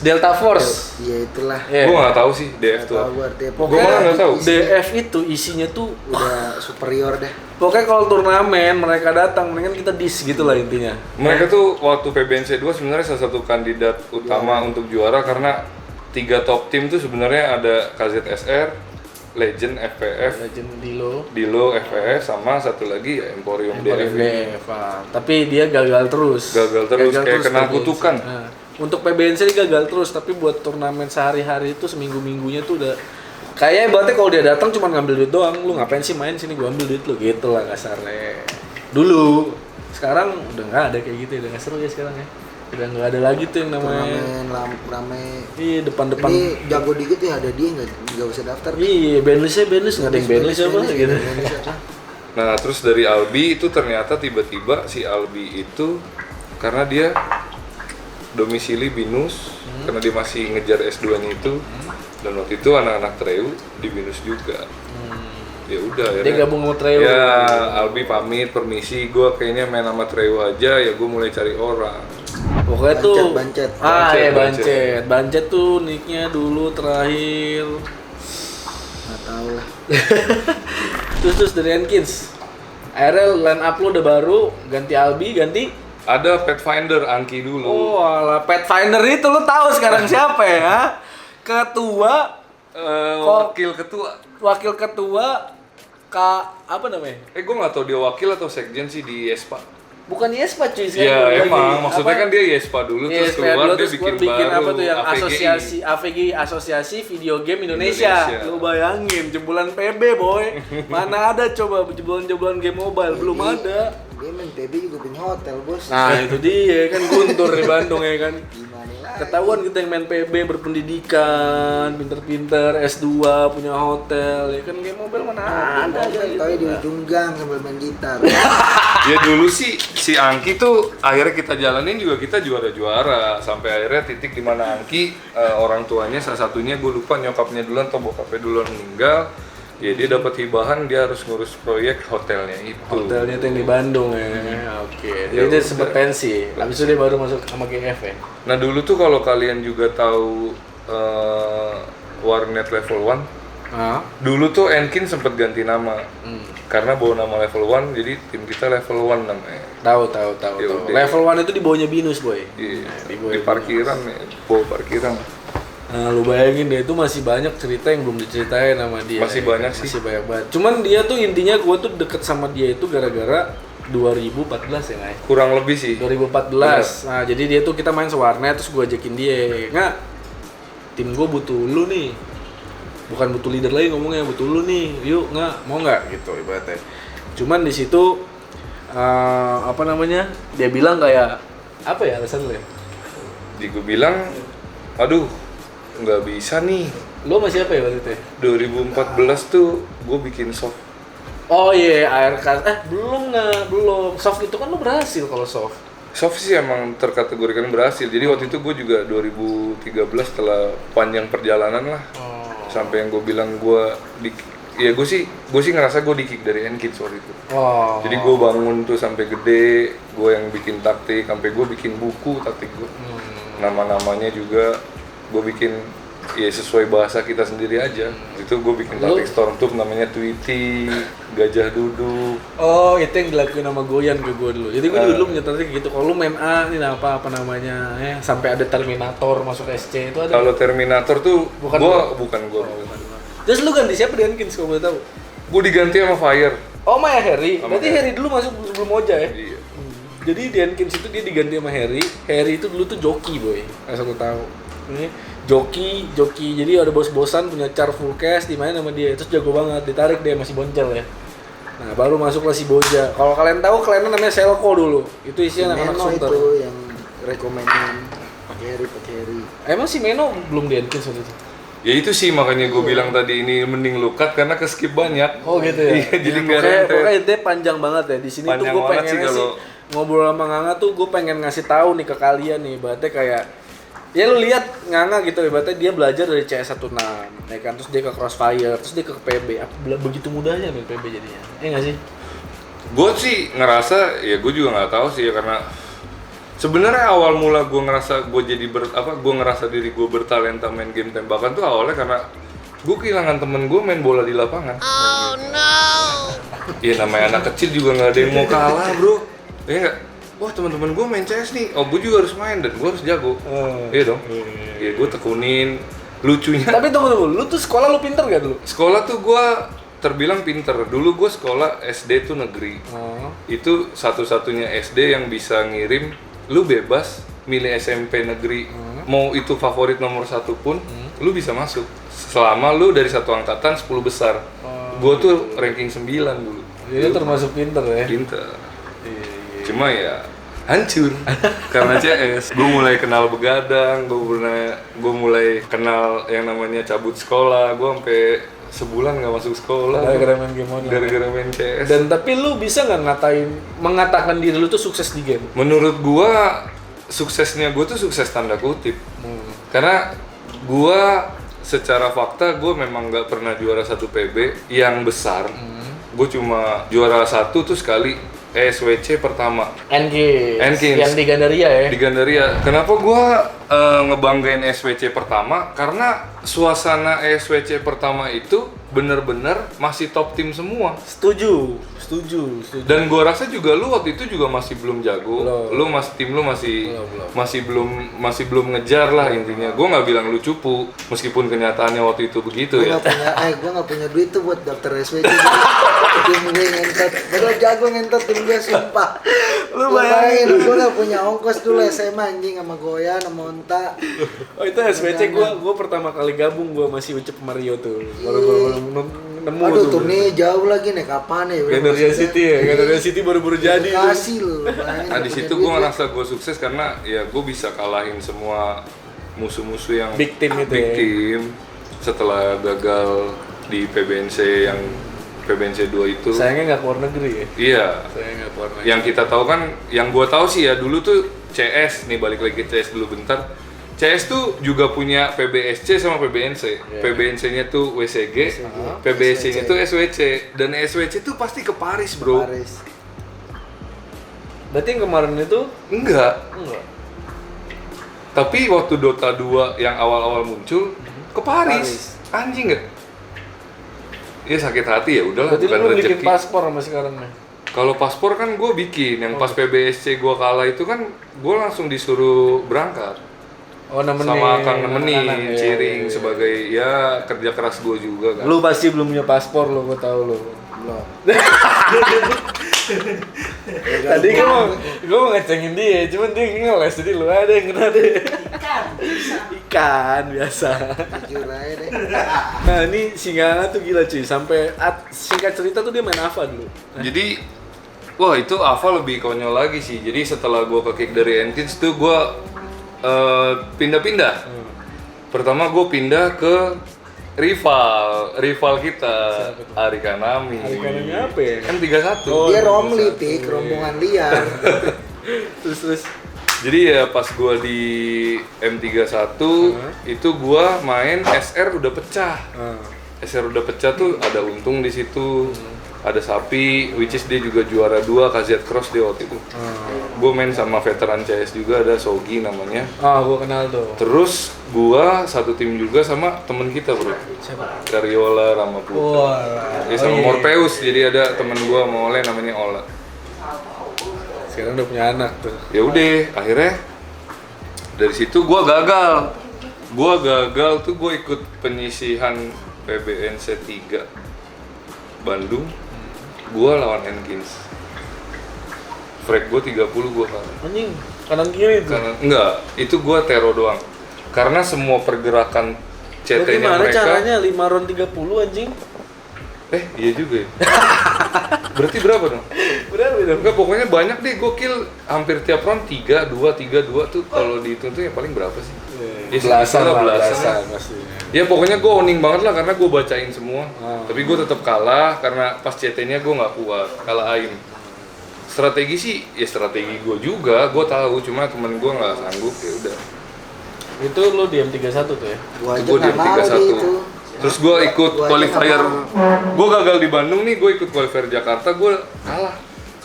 Delta Force. Iya itulah. Iya. Gue nggak tahu sih DF tuh. Tahu artinya. Gua malah nggak tahu. DF itu isinya tuh Udah superior deh. pokoknya kalau turnamen mereka datang, mendingan kita dis gitu lah intinya. Mereka tuh waktu PBNC 2 sebenarnya salah satu kandidat utama untuk juara karena 3 top tim tuh sebenarnya ada KZSR, Legend, FPF, Legend Dilo. Dilo, FPF, sama satu lagi ya Emporium DF. Tapi dia gagal terus. Gagal terus, kayak kena PBNC. kutukan. Nah, untuk PBNC dia gagal terus, tapi buat turnamen sehari-hari itu seminggu-minggunya tuh udah kayaknya ibaratnya kalau dia datang cuma ngambil duit doang, lu ngapain sih main sini gua ambil duit lu gitu lah kasarnya. Dulu, sekarang udah nggak ada kayak gitu, udah nggak seru ya sekarang ya. Udah nggak ada lagi tuh yang namanya Turnamen rame. iya depan-depan. Ini jago dikit ya ada dia nggak usah daftar. Iya, banlistnya nggak ada yang banlist apa gitu. Nah, terus dari Albi itu ternyata tiba-tiba si Albi itu karena dia domisili Binus, karena dia masih ngejar S2-nya itu. Dan waktu itu anak-anak Treu di Binus juga. Ya udah ya. Dia gabung sama Treu. Ya, Albi pamit, permisi, gue kayaknya main sama Treu aja, ya gue mulai cari orang. Pokoknya tuh Bancet. ya Bancet. Bancet tuh nicknya dulu terakhir. Nggak tahu lah. terus dari Enkins. Akhirnya line up lu udah baru, ganti Albi, ganti. Ada Pathfinder Angki dulu. Oh, alah Pathfinder itu lu tahu sekarang siapa ya? Ketua, Wakil ketua. wakil ketua, apa namanya? Gue nggak tahu dia wakil atau sekjen sih di YESPA. Bukan Yespa cuy Ya sekarang. emang, maksudnya kan dia YESPA dulu terus keluar dia bikin baru apa tuh yang AVGI. asosiasi video game Indonesia. Lu bayangin jebolan PB boy. Mana ada coba jebolan game mobile, belum ada. Dia main PB juga punya hotel bos. Nah, itu dia kan Guntur di Bandung ya kan. Gimana lah? Ketahuan kita yang main PB berpendidikan, pinter-pinter, S2, punya hotel, ya kan game mobile mana ada Tahu di ujung gang sambil main gitar. Ya dulu sih si Angki tuh akhirnya kita jalanin juga kita juara-juara sampai akhirnya titik di mana Angki orang tuanya salah satunya gue lupa nyokapnya duluan atau bokapnya duluan meninggal. Ya dia dapat hibahan dia harus ngurus proyek hotelnya itu. Hotelnya tuh yang di Bandung ya. Oke. Ya Jadi dia udah. sempet pensi. Habis itu dia baru masuk sama GF ya. Nah dulu tuh kalau kalian juga tahu Warnet Level 1 Ah. dulu tuh Enkin sempet ganti nama karena bawa nama Level 1 jadi tim kita Level 1 namanya. Tahu. Ya udah. Level 1 itu di bawahnya Binus, boy. Iya, bawah di parkiran ya, bawa parkiran. Nah, lu bayangin deh, itu masih banyak cerita yang belum diceritain sama dia. Masih banyak sih. Masih banyak banget. Cuman dia tuh intinya gua tuh deket sama dia itu gara-gara 2014 ya, Ngai? Kurang lebih sih. 2014. Nah, jadi dia tuh kita main sewarnet terus gua ajakin dia. Nggak, tim gua butuh lu nih. Bukan butuh leader lagi ngomongnya, butuh lu nih. Yuk, mau nggak gitu ibaratnya. Cuman di situ apa namanya? Dia bilang kayak apa ya alasan lu ya? Jadi gue bilang, aduh, nggak bisa nih. Lu sama siapa ya waktu itu? 2014 tuh gue bikin soft. Oh iya, ARK. Belum. Soft itu kan lu berhasil kalau soft. Soft sih emang terkategorikan berhasil. Jadi waktu itu gue juga 2013 setelah panjang perjalanan lah. Sampai yang gue bilang ya gue sih ngerasa gue di-kick dari N-Kids waktu itu. Oh. Jadi gue bangun tuh sampai gede, gue yang bikin taktik, sampai gue bikin buku taktik gue. Nama-namanya juga gue bikin ya sesuai bahasa kita sendiri aja. Itu gue bikin taktik Stormtroop namanya Tweety, Gajah Duduk. Oh, itu yang dilakuin sama Goyan ke gue dulu. Jadi gue dulu punya taktik gitu. Kalau lu main A, ini apa namanya? Sampai ada Terminator masuk SC itu ada. Kalau Terminator tuh Bukan bukan gue. Terus lu ganti siapa di Hankins kalau boleh tahu? Gue diganti sama Fire. Oh, Maya Harry. Sama Berarti Harry dulu masuk sebelum Moja ya? Iya. Jadi di Hankins itu dia diganti sama Harry. Harry itu dulu tuh joki, boy. Asal lu tahu. Ini joki. Jadi ada bos-bosan punya char full cash dimain sama dia. Terus jago banget, ditarik dia masih boncel ya. Nah, baru masuklah si Boja. Kalau kalian tahu, kliennya namanya Selco dulu. Itu isinya anak-anak Meno shooter. itu yang rekomendin pakai Harry. Emang si Meno belum di Hankins waktu itu? Ya itu sih makanya gue bilang tadi ini mending lu cut karena ke skip banyak. Oh gitu ya. Iya, jadi nggak pokoknya rente. itu panjang banget ya. Di sini tuh Panjang gue banget pengen sih sih kalau- ngobrol sama Nganga tuh gue pengen ngasih tahu nih ke kalian nih. Berarti kayak ya lu lihat Nganga gitu ya. Berarti dia belajar dari CS16, ya kan. Terus dia ke Crossfire, terus dia ke PB. Begitu mudahnya main PB jadinya. Iya nggak sih? Gue sih ngerasa, ya gue juga nggak tahu sih ya, karena sebenarnya awal mula gue ngerasa gue jadi gue ngerasa diri gue bertalenta main game tembakan tuh awalnya karena gue kehilangan temen gue main bola di lapangan. Oh no. Iya namanya anak kecil juga nggak ada yang mau kalah bro. Iya nggak? Wah teman-teman gue main CS nih, oh gue juga harus main dan gue harus jago. Iya dong. Iya gue tekunin. Lucunya. Tapi tunggu, lu tuh sekolah lu pinter gak dulu? Sekolah tuh gue terbilang pinter. Dulu gue sekolah SD tuh negeri. Itu satu-satunya SD yang bisa ngirim, lu bebas milih SMP negeri. Mau itu favorit nomor 1 pun, lu bisa masuk. Selama lu dari satu angkatan 10 besar. Gue tuh ranking 9 dulu. Jadi termasuk pinter ya? Pinter. Cuma ya hancur karena CS. Gue mulai kenal begadang, gue mulai kenal yang namanya cabut sekolah. Gue sampai sebulan nggak masuk sekolah gara-gara main game online. Gara-gara main CS. Dan tapi lu bisa nggak mengatakan diri lu tuh sukses di game? Menurut gue suksesnya gue tuh sukses tanda kutip. Karena gue secara fakta gue memang nggak pernah juara 1 PB yang besar. Gue cuma juara 1 tuh sekali. SWC pertama. N-Games. Yang di Gandaria ya? Di Gandaria. Kenapa gua ngebanggain SWC pertama? Karena suasana SWC pertama itu bener-bener masih top tim semua. Setuju. Dan gua rasa juga lu waktu itu juga masih belum jago. Lu tim lu masih belum ngejar lah intinya. Gua nggak bilang lu cupu, meskipun kenyataannya waktu itu begitu ya. Gua nggak punya duit tuh buat daftar SWC. Tim gue ngentot, padahal jago ngentot tim gue sumpah. Lu bayangin, gue gak punya ongkos dulu SMA anjing sama Goyan, sama Onta. Oh itu SWC gue pertama kali gabung, gue masih Ucep Mario tuh. Baru nemu aduh, tuh. Aduh nih jauh lagi nih, kapan ya? Gandaria City ya, Gandaria City baru jadi. Kasih lu. Nah di situ gue ngerasa gue sukses karena ya gue bisa kalahin semua musuh-musuh yang big team itu big team. Setelah gagal di PBNC yang PBNC 2 itu. Sayangnya nggak keluar negeri ya? Iya. Sayangnya nggak keluar negeri. Yang kita tahu kan, yang gua tahu sih ya dulu tuh CS, nih balik lagi ke CS dulu bentar. CS tuh juga punya PBSC sama PBNC. Yeah. PBNC-nya tuh WCG, PBSC-nya tuh SWC. Dan SWC tuh pasti ke Paris, bro. Paris. Berarti yang kemarin itu? Enggak. Tapi waktu Dota 2 yang awal-awal muncul, ke Paris. Anjing nggak? Iya sakit hati ya udahlah. Berarti lu bikin paspor sama sekarang nih? Kalau paspor kan gue bikin, yang pas PBSC gue kalah itu kan gue langsung disuruh berangkat. Oh nemenin. Sama Kang nemenin, Ciring sebagai ya kerja keras gue juga kan. Lu pasti belum punya paspor lo, gue tahu lo. Belum. Tadi gue mau ngecengin dia, cuman dia ngeles jadi lu ada yang kena deh. Ikan biasa. Jujur aja deh. Nah ini Singa tuh gila cuy, sampai singkat cerita tuh dia main Ava dulu. Jadi wah itu Ava lebih konyol lagi sih. Jadi setelah gue ke kick dari Enkins tuh gue pindah-pindah. Pertama gue pindah ke rival kita, Ari Kanami. Ari Kanami apa ya? Kan 31. Dia Romli, Pik, rombongan liar. Terus jadi ya pas gua di M31 itu gua main SR udah pecah. SR udah pecah tuh ada untung di situ. Ada Sapi, which is dia juga juara 2 KZ Cross dia waktu itu. Gue main sama veteran CS juga, ada Sogi namanya. Gue kenal tuh. Terus gua satu tim juga sama temen kita bro. Siapa? Karyola, Rama Putra. Ya sama Morpheus, jadi ada temen gua mau Ole namanya Ola. Sekarang udah punya anak tuh. Ya udah, akhirnya dari situ gua gagal. Tuh gua ikut penyisihan PBNC 3 Bandung. Gua lawan Enkins. Frag gue 30 gue kalah. Anjing, kanan kiri tuh? Enggak, itu gue tero doang. Karena semua pergerakan CT-nya mereka... caranya 5 round 30 anjing? Iya juga ya. Berarti berapa dong? Berapa dong? Enggak, pokoknya banyak deh, gue kill hampir tiap round 3-2 tuh kalau dihitung tuh yang paling berapa sih? Ya, belasan pasti. Ya pokoknya gue owning banget lah karena gue bacain semua. Tapi gue tetap kalah karena pas CT-nya gue nggak kuat, kalah AIM. Strategi sih, ya strategi gue juga, gue tahu, cuma temen gue nggak sanggup, ya udah. Itu lo di M31 tuh ya? Gue di M31. Terus gue ikut qualifier, gue gagal di Bandung nih, gue ikut qualifier Jakarta, gue kalah.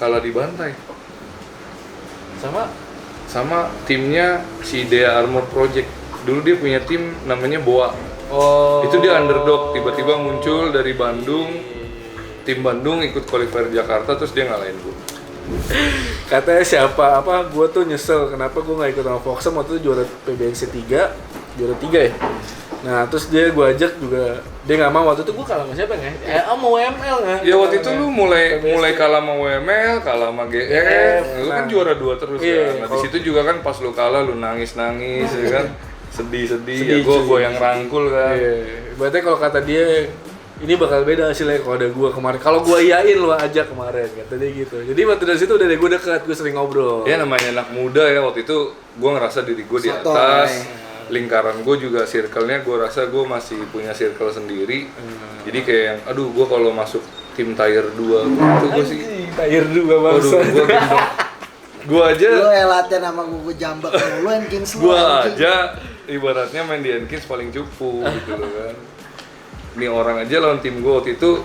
kalah di bantai Sama sama timnya si Dea Armor Project. Dulu dia punya tim namanya Boa. Itu dia underdog, tiba-tiba muncul dari Bandung. Tim Bandung ikut qualifier Jakarta terus dia ngalahin gue. katanya siapa gue tuh nyesel kenapa gue nggak ikut sama Foxem waktu itu juara PBNC 3 juara 3 ya. Nah terus dia gue ajak juga dia nggak mau, waktu itu gue kalah sama siapa nggak? Sama WML nggak? Ya waktu itu lu mulai kalah sama WML, kalah sama GF, lu kan juara 2 terus kan. Nah di situ juga kan pas lu kalah lu nangis ya kan, sedih, ya gue yang rangkul kan. Berarti kalau kata dia ini bakal beda hasilnya kalau ada gue kemarin. Kalau gue iyain lu ajak kemarin kata dia gitu. Jadi waktu dari situ udah gue dekat, gue sering ngobrol. Ya namanya anak muda ya, waktu itu gue ngerasa diri gue di atas. Lingkaran gue juga circle-nya gue rasa gue masih punya circle sendiri. Jadi kayak yang aduh gue kalau masuk tim tier 2 gitu gue sih tier 2 bangsa. Gue gendong. Gue aja lu latihan sama gue jambak lu Enkins lu. Gue aja ibaratnya main di Enkins paling cupu gitu loh kan. Nih orang aja lawan tim gue waktu itu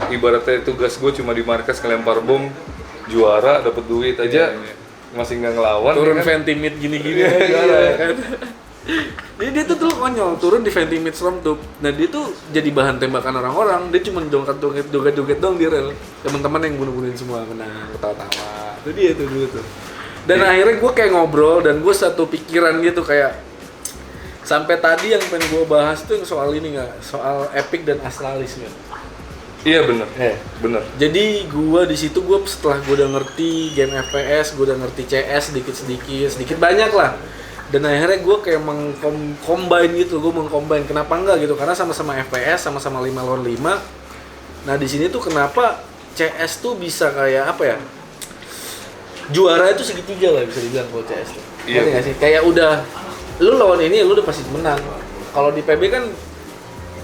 ibaratnya tugas gue cuma di markas ngelempar bom, juara dapat duit aja. Masih nggak ngelawan turun kan? Ventimate gini-gini juara kan. Jadi dia tuh konyol, turun di Ventimate Storm tuh. Nah dia tuh jadi bahan tembakan orang-orang. Dia cuma joget-joget dong di rel. Teman-teman yang bunuh-bunuhin semua menang, ketawa-tawa. Itu dia tuh dulu tuh. Dan akhirnya gue kayak ngobrol dan gue satu pikiran gitu kayak sampai tadi yang pengen gue bahas tuh yang soal ini nggak, soal Epic dan Astralis nggak? Iya bener, bener. Jadi gue di situ gue setelah gue udah ngerti game FPS, gue udah ngerti CS sedikit banyak lah. Dan akhirnya gue kayak mengcombine gitu, gue mengcombine kenapa enggak gitu, karena sama-sama FPS, sama-sama 5 lawan 5. Nah di sini tuh kenapa CS tuh bisa kayak apa ya? Juara itu segitiga lah bisa dibilang kalau CS tuh. Iya. Ngerti nggak sih? Kayak udah lu lawan ini lu udah pasti menang. Kalau di PB kan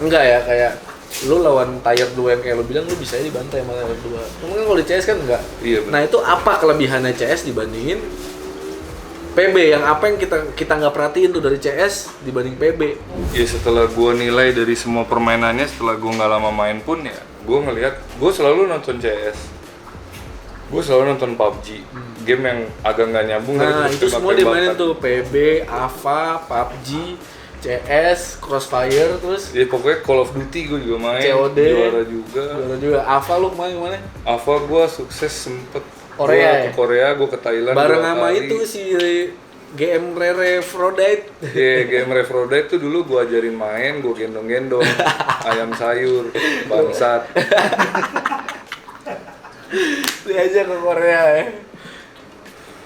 enggak ya, kayak lu lawan tier 2 yang kayak lu bilang lu bisa dibantai sama tier 2. Cuman kan kalau di CS kan enggak. Iya, bener. Nah itu apa kelebihannya CS dibandingin PB, yang apa yang kita nggak perhatiin tuh dari CS dibanding PB? Ya setelah gue nilai dari semua permainannya, setelah gue nggak lama main pun ya, gue ngelihat, gue selalu nonton CS, gue selalu nonton PUBG, game yang agak nggak nyambung. Nah itu semua dimainin tuh PB, AVA, PUBG, CS, Crossfire, terus ya pokoknya Call of Duty gue juga main, COD, juara juga. AVA lu kemana? AVA gue sukses sempet Korea gua ke Korea, gue ke Thailand bareng 2 sama kali. itu si GM Rere Frodite. Iya, game Refrodite tuh dulu gue ajarin main, gue gendong-gendong ayam sayur, bangsat. Diajak ke Korea ya.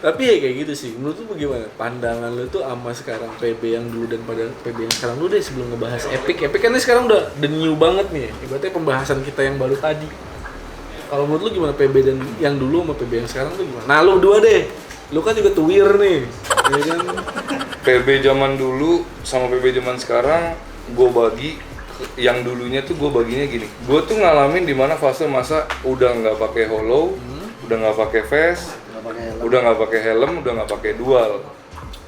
Tapi ya kayak gitu sih, menurut lu bagaimana? Pandangan lu tuh sama sekarang PB yang dulu dan pada PB yang sekarang lu deh sebelum ngebahas Epic. Epic kan ini sekarang udah the new banget nih, ibaratnya pembahasan kita yang baru tadi. Kalau menurut lu gimana PB dan yang dulu sama PB yang sekarang tuh gimana? Nah lu berdua deh, lu kan juga tuwir nih, ya kan? PB zaman dulu sama PB zaman sekarang, gue bagi yang dulunya tuh gue baginya gini. Gue tuh ngalamin di mana fase masa udah nggak pakai hollow, udah nggak pakai vest, udah nggak pakai helm, udah nggak pakai dual.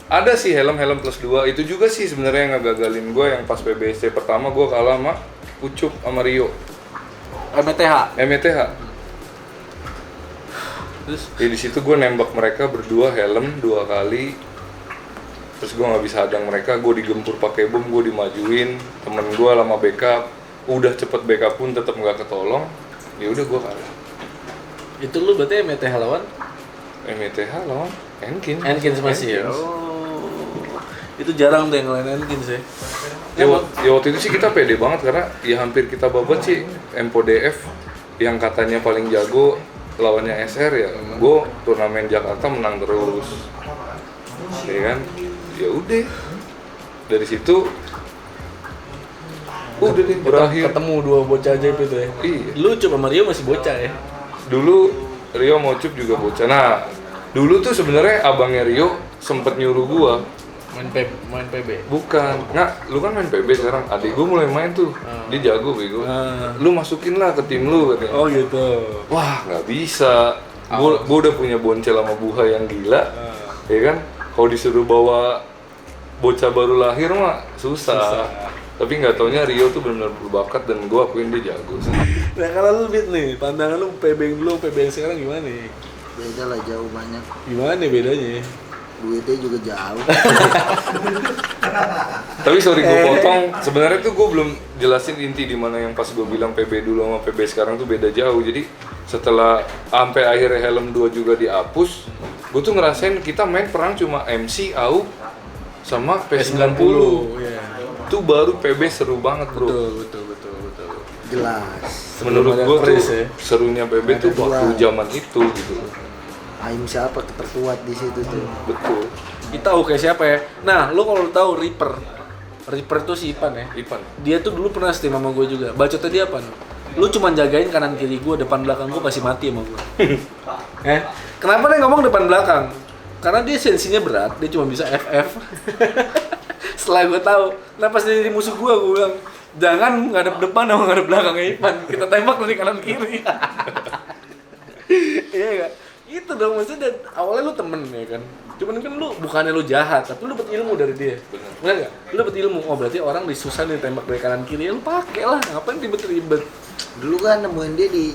Ada sih helm plus 2, itu juga sih sebenarnya yang ngagagalin gue yang pas PBSC pertama gue kalah sama Ucup sama Rio. MTH. Terus Ya di situ gue nembak mereka berdua helm 2 kali. Terus gue nggak bisa hadang mereka, gue digempur pakai bom, gue dimajuin. Temen gue lama backup, udah cepet backup pun tetap nggak ketolong. Ya udah gue kalah. itu lu berarti MTH lawan? MTH lawan Enkins masih ya? Oh, itu jarang tuh yang lain Enkins ya? Ya waktu itu sih kita pede banget karena ya hampir kita babat sih MPODF yang katanya paling jago lawannya SR ya. Gue turnamen Jakarta menang terus. Ya kan? Ya udah. Dari situ udah deh berakhir. Ketemu dua bocah aja itu ya? Iya. Lu coba sama Rio masih bocah ya? Dulu Rio mau Cup juga bocah. Nah, dulu tuh sebenarnya abangnya Rio sempet nyuruh gua Main PB? bukan, nggak, lu kan main PB sekarang, adik gua mulai main tuh, dia jago bego, lu masukin lah ke tim lu katanya. Oh gitu. Wah nggak bisa, gua udah punya boncel sama buha yang gila, ya kan, kalau disuruh bawa bocah baru lahir mah susah. Tapi nggak taunya Rio tuh benar-benar berbakat dan gua akuin dia jago sih. Nah kalau lu Bit nih, pandangan lu PB yang dulu, PB yang sekarang gimana nih? Beda lah jauh banyak. Gimana bedanya? Duitnya juga jauh. Tapi sorry gue potong, sebenarnya tuh gue belum jelasin inti di mana yang pas gue bilang PB dulu sama PB sekarang tuh beda jauh. Jadi setelah sampai akhirnya Helm 2 juga dihapus, gue tuh ngerasain kita main perang cuma MC, AUG, sama P90. Iya. Itu baru PB seru banget bro. Betul. Jelas. Menurut Sebelum gue ada tuh Chris, ya. serunya PB tuh waktu zaman itu gitu. Aim siapa terkuat di situ tuh. Betul. Kita tahu kayak siapa ya? Nah, lu kalau tahu Reaper tuh si Ipan ya. Ipan. Dia tuh dulu pernah steam sama gue juga. Bacotnya dia apa? Lu cuma jagain kanan kiri gue, depan belakang gue pasti mati sama gue. Kenapa dia ngomong depan belakang? Karena dia sensinya berat, dia cuma bisa FF. Setelah gue tahu, nah pas dia jadi musuh gue bilang, jangan ngadep depan sama ngadep belakang ya Ipan. Kita tembak dari kanan kiri. Iya gak? Itu dong, maksudnya awalnya lu temen ya kan. Cuman kan lu bukannya lu jahat, tapi lu dapat ilmu dari dia. Benar nggak? Lu dapat ilmu. Oh berarti orang disusah nih tembak dari kanan kiri, ya lu pakai lah. Ngapain ribet-ribet? Dulu kan nemuin dia di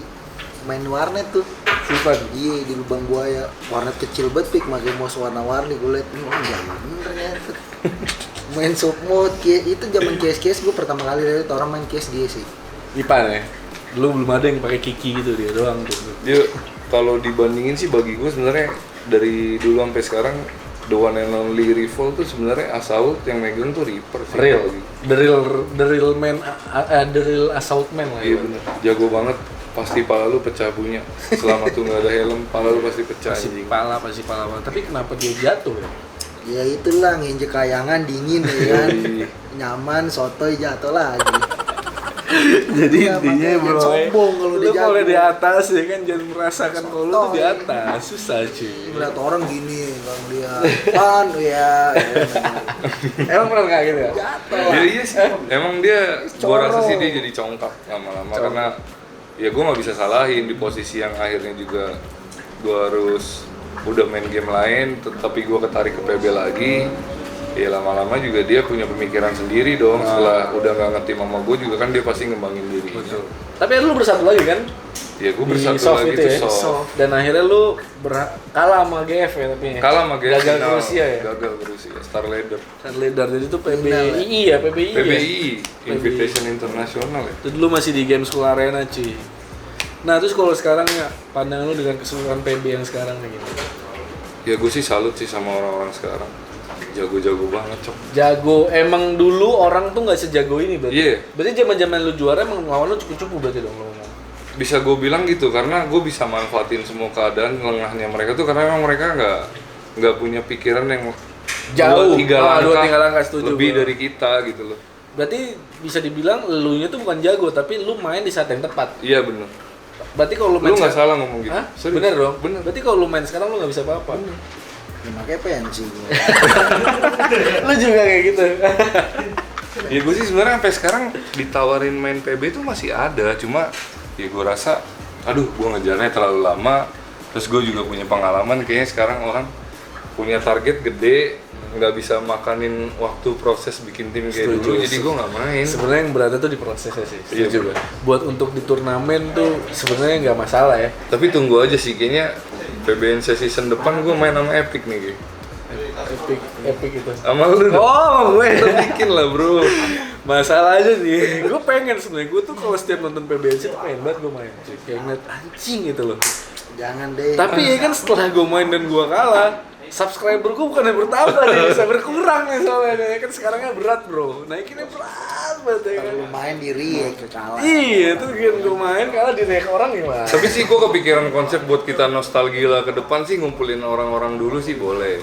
main warnet tuh. Sifat. Iya di lubang buaya. Warnet kecil banget pik, pakai mouse warna-warni. Gue liat, jangan ternyata. Main soft mode, itu zaman CS gue pertama kali lihat orang main CS dia sih. Ipan ya. Dulu belum ada yang pakai Kiki gitu, dia doang tuh. Dia kalau dibandingin sih bagi gue sebenarnya dari dulu sampai sekarang the one and only rival tuh sebenarnya Assault yang megang tuh Reaper sih. Real. Gitu. The real man, the real assault man lah. Iya ya. bener, jago banget. Pasti pala lu pecah punya. Selama tuh nggak ada helm, pala lu pasti pecah anjing. Pasti pala. Tapi kenapa dia jatuh ya? Ya itulah nginjek kayangan dingin ya kan. Nyaman, sotoy jatuh lagi. Jadi Ya, intinya makanya bro, sombong kalau lu dia kalau jago. di atas ya kan jangan merasakan kalau lu tuh di Sotoy. atas, susah cuy. Ngeliat orang gini, kalau dia pan ya. Emang pernah nggak gitu ya? Jatuh. Ya iya sih, emang dia, gua rasa sih Corong. dia jadi congkak lama-lama karena ya gua nggak bisa salahin di posisi yang akhirnya juga gua harus udah main game lain, tapi gua ketarik ke PB lagi. Ya lama-lama juga dia punya pemikiran sendiri dong. Setelah udah nggak nge-team sama gua juga kan dia pasti ngembangin diri. Tapi lu bersatu lagi kan? Ya gua Di bersatu soft lagi itu tuh ya? soft. Dan akhirnya lu kalah sama GF ya tapi ya? Kalah sama GF Gagal ke final. Rusia ya? Gagal ke Rusia, Star Leader. Kan leader jadi itu PBI ya? PBI ya? PBI, Invitation International ya. Itu dulu masih di Game School Arena cuy. Nah terus kalau sekarang ya, pandangan lu dengan keseluruhan PB yang sekarang kayak gini? Ya gue sih salut sih sama orang-orang sekarang. Jago-jago banget, Cok. Jago, emang dulu orang tuh nggak sejago ini berarti? Iya. Berarti zaman-zaman lu juara emang lawan lu cupu-cupu berarti dong lu ngomong? Bisa gue bilang gitu karena gue bisa manfaatin semua keadaan lengahnya mereka tuh karena emang mereka nggak punya pikiran yang Jauh. dua tiga langkah setuju lebih gua. dari kita gitu loh. Berarti bisa dibilang elunya tuh bukan jago, tapi lu main di saat yang tepat. Iya bener. Berarti kalau lu main Lu nggak salah ngomong gitu. Hah? Serius. Bener dong? Bener. Berarti kalau lu main sekarang lu nggak bisa apa-apa. Ya, makanya pensi gue. Lu juga kayak gitu. Ya gue sih sebenarnya sampai sekarang ditawarin main PB tuh masih ada, cuma ya gue rasa, aduh gue ngejarnya terlalu lama, terus gue juga punya pengalaman, kayaknya sekarang orang punya target gede, nggak bisa makanin waktu proses bikin tim kayak Setuju. dulu, jadi gue nggak main. Sebenarnya yang berat itu di prosesnya sih. Iya, Setuju. bener. Buat untuk di turnamen tuh sebenarnya nggak masalah ya. Tapi tunggu aja sih, kayaknya PBNC season depan gue main sama Epic nih, Ki. Epic itu. Sama lu dong. Oh, gue Kita bikin lah bro. masalah aja nih. Gue pengen sebenarnya. Gue tuh kalau setiap nonton PBNC tuh pengen banget gue main. Cuy. Kayak ngeliat anjing gitu loh. Jangan deh. Tapi ya kan setelah gue main dan gue kalah, subscriber gue bukan yang bertambah nih, bisa berkurang nih soalnya. Ya kan sekarangnya berat bro. Naikinnya berat banget ya kan. Kalau lu main di react kalah. Iya, tuh kan gue main kalah di naik orang gimana? Tapi sih gue kepikiran konsep buat kita nostalgia ke depan sih, ngumpulin orang-orang dulu sih boleh.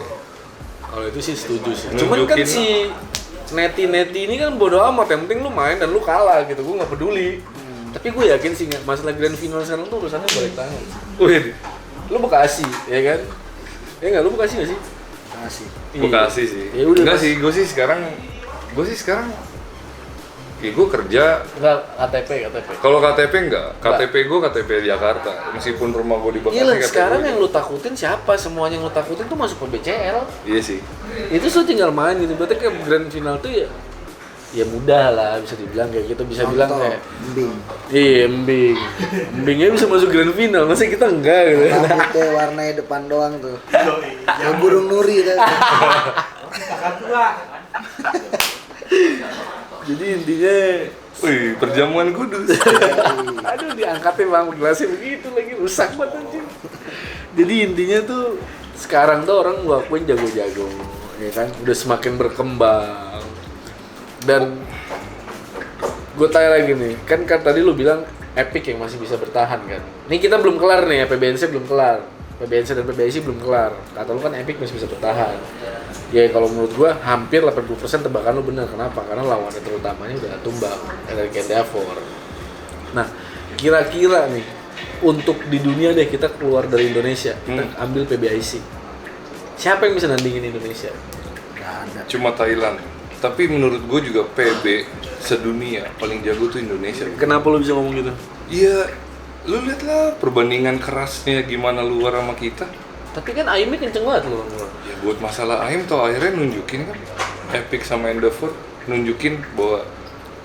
Kalau itu sih setuju sih. Cuman kan Nunjukin. si Neti ini kan bodo amat, yang penting lu main dan lu kalah gitu, gue nggak peduli. Tapi gue yakin sih nggak, masalah grand final sekarang tuh urusannya balik tangan. Wih, Lu Bekasi, ya kan? Ya nggak, lu Bekasi nggak sih? Kasih. Bekasi sih. Ya udah, Enggak Mas. sih, gue sih sekarang ya gue kerja. Enggak, KTP. Kalau KTP enggak, KTP gue KTP Jakarta. Meskipun rumah gue di Bekasi. Iya lah, KTP sekarang gua yang lu takutin siapa? Semuanya yang lu takutin tuh masuk ke BCL. Iya sih. Itu tuh tinggal main gitu. Berarti kayak grand final tuh ya ya mudah lah bisa dibilang kayak gitu, bisa bilang kayak Embing. iya Embingnya bisa masuk grand final, masa kita enggak gitu. Rambutnya warnanya depan doang tuh. Ya burung nuri tuh. Kakak tua. Jadi intinya Wih, perjamuan kudus. aduh diangkatin bang gelasnya begitu lagi rusak banget anjing. Jadi intinya tuh sekarang tuh orang ngakuin jago-jago ya kan, udah semakin berkembang. Dan gue tanya lagi nih, kan tadi lu bilang Epic yang masih bisa bertahan kan. Ini kita belum kelar nih ya, PBNC belum kelar. PBNC dan PBIC belum kelar. Kata lu kan Epic masih bisa bertahan. Ya kalau menurut gua hampir 80% tebakan lu benar. Kenapa? Karena lawannya terutamanya udah tumbang, dari Endeavor. Nah, kira-kira nih untuk di dunia deh, kita keluar dari Indonesia, kita ambil PBIC. Siapa yang bisa nandingin Indonesia? Nggak ada. Cuma Thailand. Tapi menurut gue juga PB sedunia paling jago tuh Indonesia. Kenapa lu bisa ngomong gitu? Iya, lu lihat lah perbandingan kerasnya gimana luar sama kita. Tapi kan Aimnya kenceng banget lu. Ya buat masalah Aim toh akhirnya nunjukin kan Epic sama Endeavor nunjukin bahwa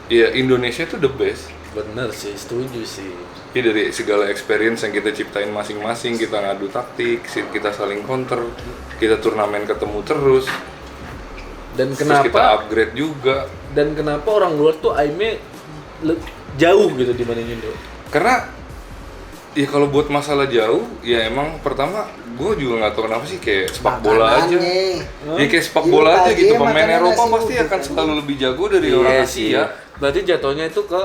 ya Indonesia tuh the best. Bener sih, setuju sih. Ya dari segala experience yang kita ciptain masing-masing, kita ngadu taktik, kita saling counter, kita turnamen ketemu terus. Dan Terus kita kenapa upgrade juga. dan kenapa orang luar tuh Aimnya jauh gitu dibanding Indo? Karena ya kalau buat masalah jauh, ya emang pertama gue juga nggak tahu kenapa sih kayak sepak bola aja. Ya kayak sepak Iya, bola aja pagi gitu. makan Pemain Eropa nasi pasti uduk. akan selalu lebih jago dari orang Asia. Berarti jatuhnya itu ke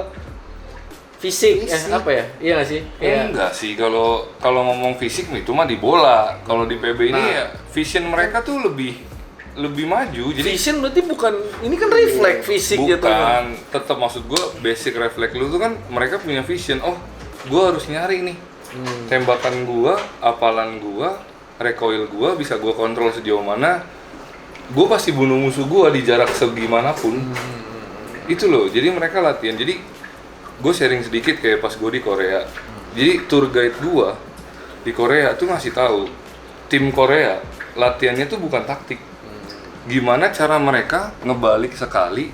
fisik. Apa ya? Iya nggak sih? Enggak sih, kalau ngomong fisik itu mah di bola. Kalau di PB ini ya vision mereka tuh lebih maju. Jadi Vision berarti bukan, ini kan refleks fisik jatuhnya. bukan, tetap maksud gue basic refleks lu tuh kan mereka punya vision. Oh, gue harus nyari nih tembakan gua, apalan gua, recoil gua bisa gua kontrol sejauh mana. Gua pasti bunuh musuh gua di jarak segimanapun. Itu loh. Jadi mereka latihan. Jadi gue sharing sedikit kayak pas gue di Korea. Jadi tour guide gua di Korea tuh ngasih tahu tim Korea latihannya tuh bukan taktik. Gimana cara mereka ngebalik sekali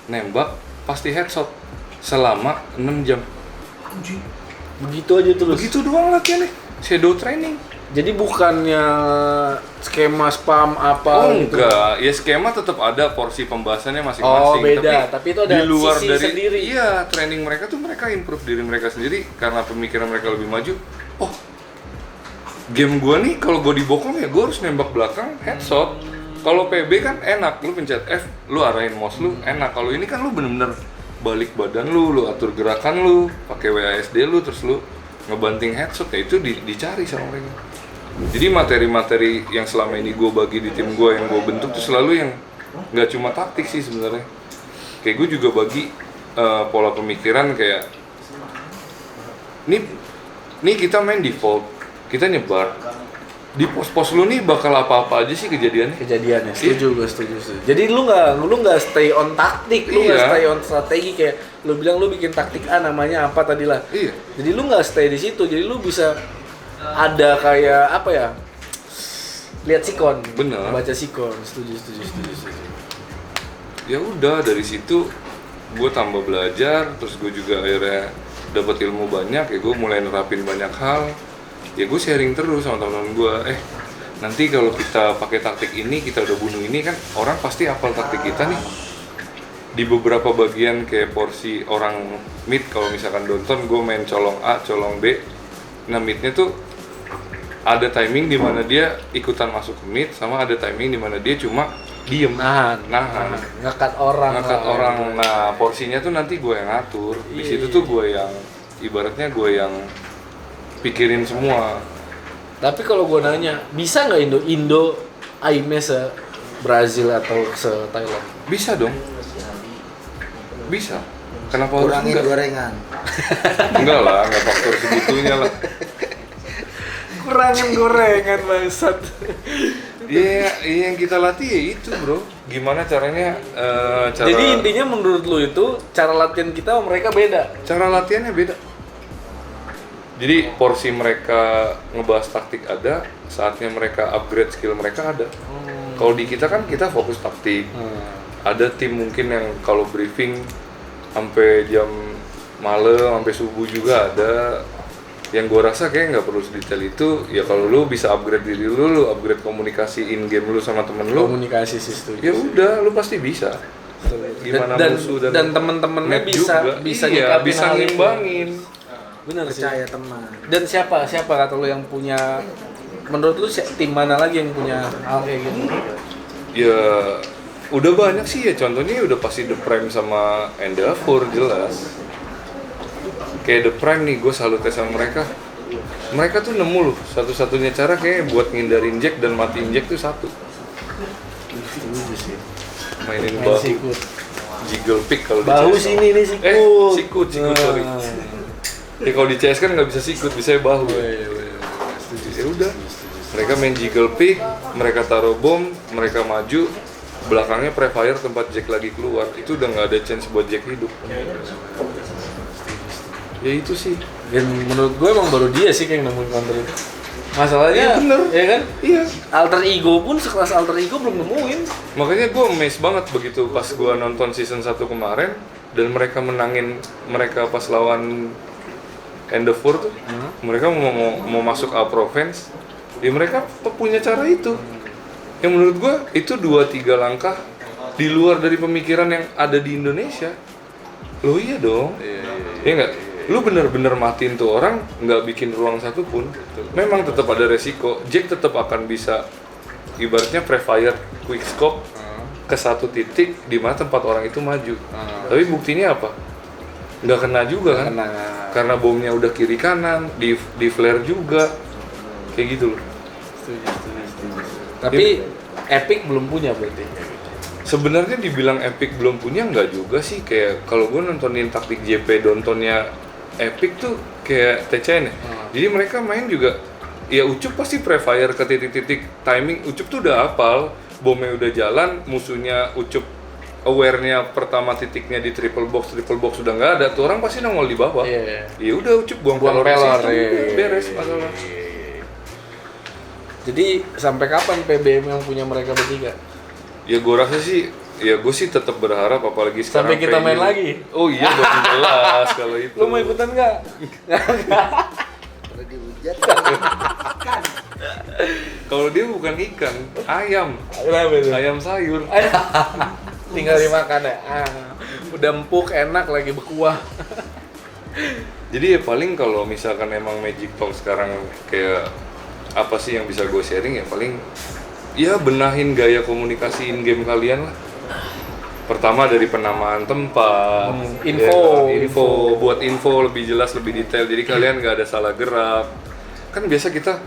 nembak pasti headshot selama 6 jam. Begitu aja terus. Begitu doang latihannya. Shadow training. Jadi bukannya skema spam apa Oh gitu. enggak, ya skema tetap ada, porsi pembahasannya masing-masing. Oh, beda. Tapi itu ada di luar sisi dari sendiri. Iya, training mereka tuh mereka improve diri mereka sendiri karena pemikiran mereka lebih maju. Oh, game gua nih kalau gua dibokong ya gua harus nembak belakang headshot. Kalau PB kan enak, lu pencet F, lu arahin mouse lu enak. Kalau ini kan lu bener-bener balik badan lu atur gerakan lu, pakai WASD lu, terus lu ngebanting headshot, ya itu dicari sama mereka. Jadi materi-materi yang selama ini gue bagi di tim gue, yang gue bentuk tuh selalu yang nggak cuma taktik sih sebenarnya. Kayak gue juga bagi pola pemikiran kayak nih kita main default, kita nyebar di pos-pos lu nih bakal apa-apa aja sih kejadiannya. Kejadiannya, setuju. Jadi lu nggak stay on taktik, lu nggak Iya. stay on strategi kayak lu bilang lu bikin taktik A namanya apa tadi lah. Iya. Jadi lu nggak stay di situ, jadi lu bisa ada kayak apa ya? Lihat sikon. Bener. Baca sikon, setuju. Ya udah dari situ gue tambah belajar, terus gue juga akhirnya dapat ilmu banyak, ya gue mulai nerapin banyak hal. Ya gue sharing terus sama teman-teman gue, nanti kalau kita pakai taktik ini, kita udah bunuh ini kan orang pasti hafal taktik kita nih. Di beberapa bagian kayak porsi orang mid, kalau misalkan Donton gue main colong A, colong B. Nah midnya tuh ada timing di mana dia ikutan masuk ke mid, sama ada timing di mana dia cuma diem, nahan, Ngekat orang. ngangkat orang. Nah porsinya tuh nanti gue yang ngatur. Di situ tuh gue yang ibaratnya gue yang pikirin semua. Tapi kalau gue nanya, bisa nggak Indo aimnya se Brazil atau se Thailand? Bisa dong. Bisa. Kenapa harus Kurangin enggak? gorengan. Enggak lah, enggak faktor segitunya lah. Kurangin gorengan bangsat. Iya, yang kita latih ya itu bro. Gimana caranya? Jadi intinya menurut lu itu cara latihan kita sama mereka beda. Cara latihannya beda. Jadi porsi mereka ngebahas taktik ada, saatnya mereka upgrade skill mereka ada. Kalau di kita kan kita fokus taktik. ada tim mungkin yang kalau briefing sampai jam malam sampai subuh juga ada. Yang gue rasa kayak nggak perlu sedetail itu. Ya kalau lu bisa upgrade diri lu upgrade komunikasi in game lu sama temen lu, Komunikasi sih setuju. ya udah lu pasti bisa. Gimana dan, musuh dan temen-temennya net bisa juga. bisa iya, nyikapin bisa hal itu. ngimbangin. Bener sih. Percaya teman. Dan siapa kata lu yang punya, menurut lu tim mana lagi yang punya hal kayak gitu? Ya udah banyak sih ya, contohnya udah pasti The Prime sama Endeavor jelas. Kayak The Prime nih, gue salut sama mereka. Mereka tuh nemu loh, satu-satunya cara kayak buat ngindarin Jack dan matiin Jack tuh satu. Setuju sih. Mainin Main bahu, sikut. jiggle pick kalau di Bahu CS. sini nih sikut. Sikut, sorry. Ya kalau di CS kan nggak bisa sikut, bisa bahu. Ya udah, mereka main jiggle pick, mereka taruh bom, mereka maju, belakangnya prefire tempat Jack lagi keluar, itu udah nggak ada chance buat Jack hidup. Ya itu sih. Dan menurut gue emang baru dia sih yang nemuin counter itu. Masalahnya, Iya, bener. ya kan? Iya. Alter Ego pun sekelas Alter Ego belum nemuin. Makanya gue amazed banget begitu pas gue nonton season 1 kemarin dan mereka menangin mereka pas lawan Endeavor tuh, mereka mau masuk up province, ya mereka punya cara itu. Yang menurut gue itu 2-3 langkah di luar dari pemikiran yang ada di Indonesia. Loh iya dong, iya nggak? Lu bener-bener matiin tuh orang, nggak bikin ruang satupun. Memang tetap ada resiko. Jack tetap akan bisa ibaratnya prefire quick scope ke satu titik di mana tempat orang itu maju. Tapi buktinya apa? Nggak kena juga kan? Kena. Karena bomnya udah kiri kanan, di flare juga, kayak gitu loh. Setuju. Tapi Epic belum punya berarti. Sebenarnya dibilang Epic belum punya nggak juga sih, kayak kalau gue nontonin taktik JP Dontonnya Epic tuh kayak TCN ya. Jadi mereka main juga, ya Ucup pasti prefire ke titik-titik timing. Ucup tuh udah hafal, bomnya udah jalan, musuhnya Ucup aware-nya pertama titiknya di triple box udah nggak ada, tuh orang pasti nongol di bawah. Iya. Ya udah Ucup buang Buang pelor ke pelor, situ, iya. beres masalah. Jadi sampai kapan PBM yang punya mereka bertiga? Ya gue rasa sih, ya gue sih tetap berharap apalagi sekarang Sampai kita main PU. lagi? Oh iya dong jelas kalau itu. Lu mau ikutan nggak? Kalau dihujat Kalau dia bukan ikan, ayam. Kenapa itu? Ayam sayur. Tinggal dimakan ya. Udah empuk, enak lagi berkuah. Jadi ya paling kalau misalkan emang Magic Talk sekarang kayak apa sih yang bisa gue sharing ya paling ya benahin gaya komunikasi in game kalian lah. Pertama dari penamaan tempat, info, buat info lebih jelas, lebih detail. Jadi kalian nggak ada salah gerak. Kan biasa kita,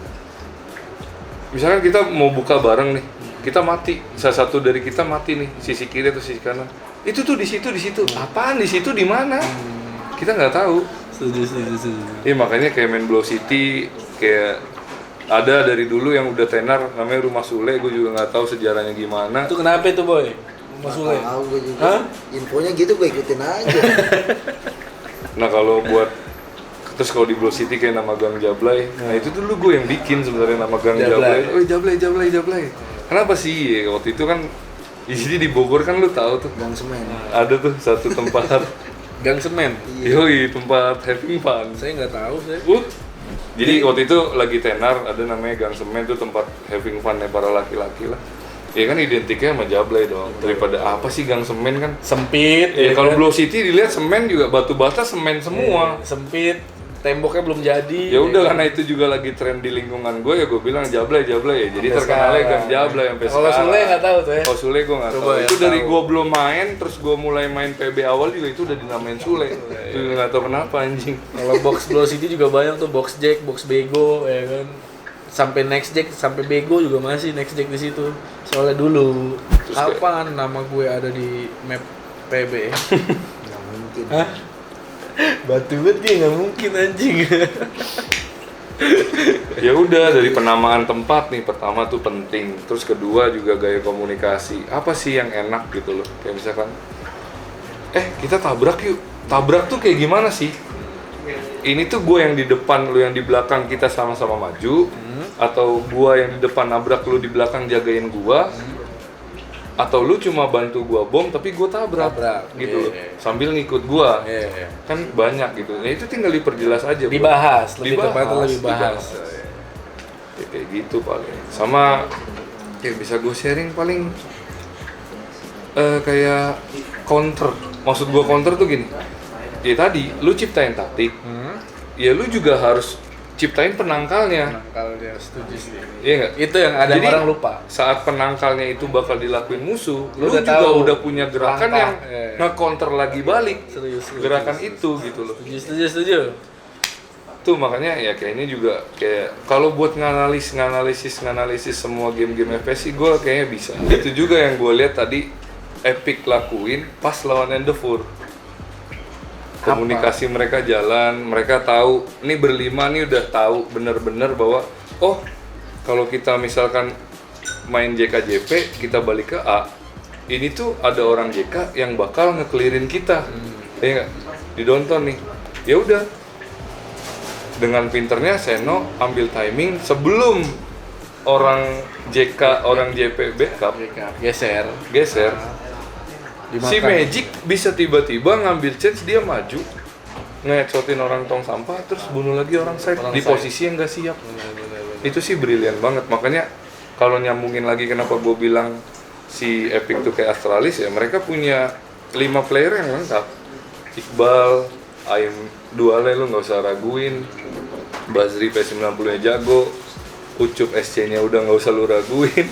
misalkan kita mau buka bareng nih, kita mati, salah satu dari kita mati nih, sisi kiri atau sisi kanan. Itu tuh di situ. Apaan di situ di mana? Kita nggak tahu. Setuju. Iya makanya kayak main Blow City, kayak ada dari dulu yang udah tenar namanya Rumah Sule, gue juga nggak tahu sejarahnya gimana. Itu kenapa itu boy? Mas Sule? tahu gue juga. Hah? Infonya gitu gue ikutin aja. Nah kalau buat terus kalau di Blow City kayak nama Gang Jablay, nah itu dulu gue yang bikin sebenarnya nama Gang Jablay. Jablay. Oh Jablay. Kenapa sih? Ya, waktu itu kan di sini di Bogor kan lu tahu tuh Gang semen. ada tuh satu tempat, Gang Semen. yoi tempat having fun. Saya nggak tahu saya. Jadi waktu itu lagi tenar ada namanya Gang Semen tuh tempat having fun-nya para laki-laki lah. Ya kan identiknya sama Jablay dong. Daripada apa sih Gang Semen kan? Sempit. Ya kalau kan? Blow City dilihat semen juga batu bata semen semua. Sempit. Temboknya belum jadi. Ya udah karena itu juga lagi tren di lingkungan gue ya gue bilang Jablay ya. Jadi Sampai terkenalnya sekarang. Gang Jablay sampai Kalau sekarang. Sule nggak tahu tuh ya. Oh Sule gue nggak Coba tahu. ya, Itu dari tahu. gue belum main terus gue mulai main PB awal juga itu udah dinamain Sule. Itu nggak tahu kenapa anjing. Kalau box Blow City juga banyak tuh, box Jack, box Bego, ya kan. Sampai next Jack, sampai Bego juga masih next Jack di situ. Soalnya dulu, Terus kapan nama gue ada di map PB? Nggak mungkin. Hah? Batu banget dia, nggak mungkin anjing. Ya udah dari penamaan tempat nih pertama tuh penting. Terus kedua juga gaya komunikasi. Apa sih yang enak gitu loh? Kayak misalkan, kita tabrak yuk. Tabrak tuh kayak gimana sih? Ini tuh gue yang di depan, lu yang di belakang, kita sama-sama maju, atau gue yang di depan nabrak lu di belakang jagain gue, atau lu cuma bantu gua bom tapi gua tabrak gitu loh. Sambil ngikut gua. Kan banyak gitu. Nah itu tinggal diperjelas aja. Bro. Dibahas, lebih tepatnya lebih bahas. Ya, kayak gitu paling. Sama kayak bisa gue sharing paling kayak counter. Maksud gue counter tuh gini. Ya tadi lu ciptain taktik. Ya lu juga harus ciptain penangkalnya. Penangkalnya, setuju sih. Iya nggak? Itu yang ada Jadi, orang lupa. Saat penangkalnya itu bakal dilakuin musuh, lu udah juga tahu. udah punya gerakan Langkah. yang nge-counter lagi balik. Serius. Gerakan itu gitu loh. Setuju. Tuh makanya ya kayaknya juga kayak kalau buat nganalisis semua game-game FPS sih gue kayaknya bisa. Itu juga yang gue lihat tadi Epic lakuin pas lawan Endeavor. Komunikasi mereka jalan, mereka tahu ini berlima nih udah tahu bener-bener bahwa oh kalau kita misalkan main JKJP kita balik ke A, ini tuh ada orang JK yang bakal nge-clearin kita. Ya nggak? Didonton nih. Ya udah. Dengan pinternya Seno ambil timing sebelum orang JK, orang JP backup Geser. Si Magic bisa tiba-tiba ngambil chance dia maju nge-headshotin orang tong sampah terus bunuh lagi orang side di posisi yang gak siap. Itu sih brilian banget. Makanya kalau nyambungin lagi kenapa gue bilang si Epic tuh kayak Astralis ya, mereka punya 5 player yang lengkap. Iqbal, Aim dualnya lu nggak usah raguin. Bazri P90 nya jago, Ucup SC nya udah nggak usah lu raguin.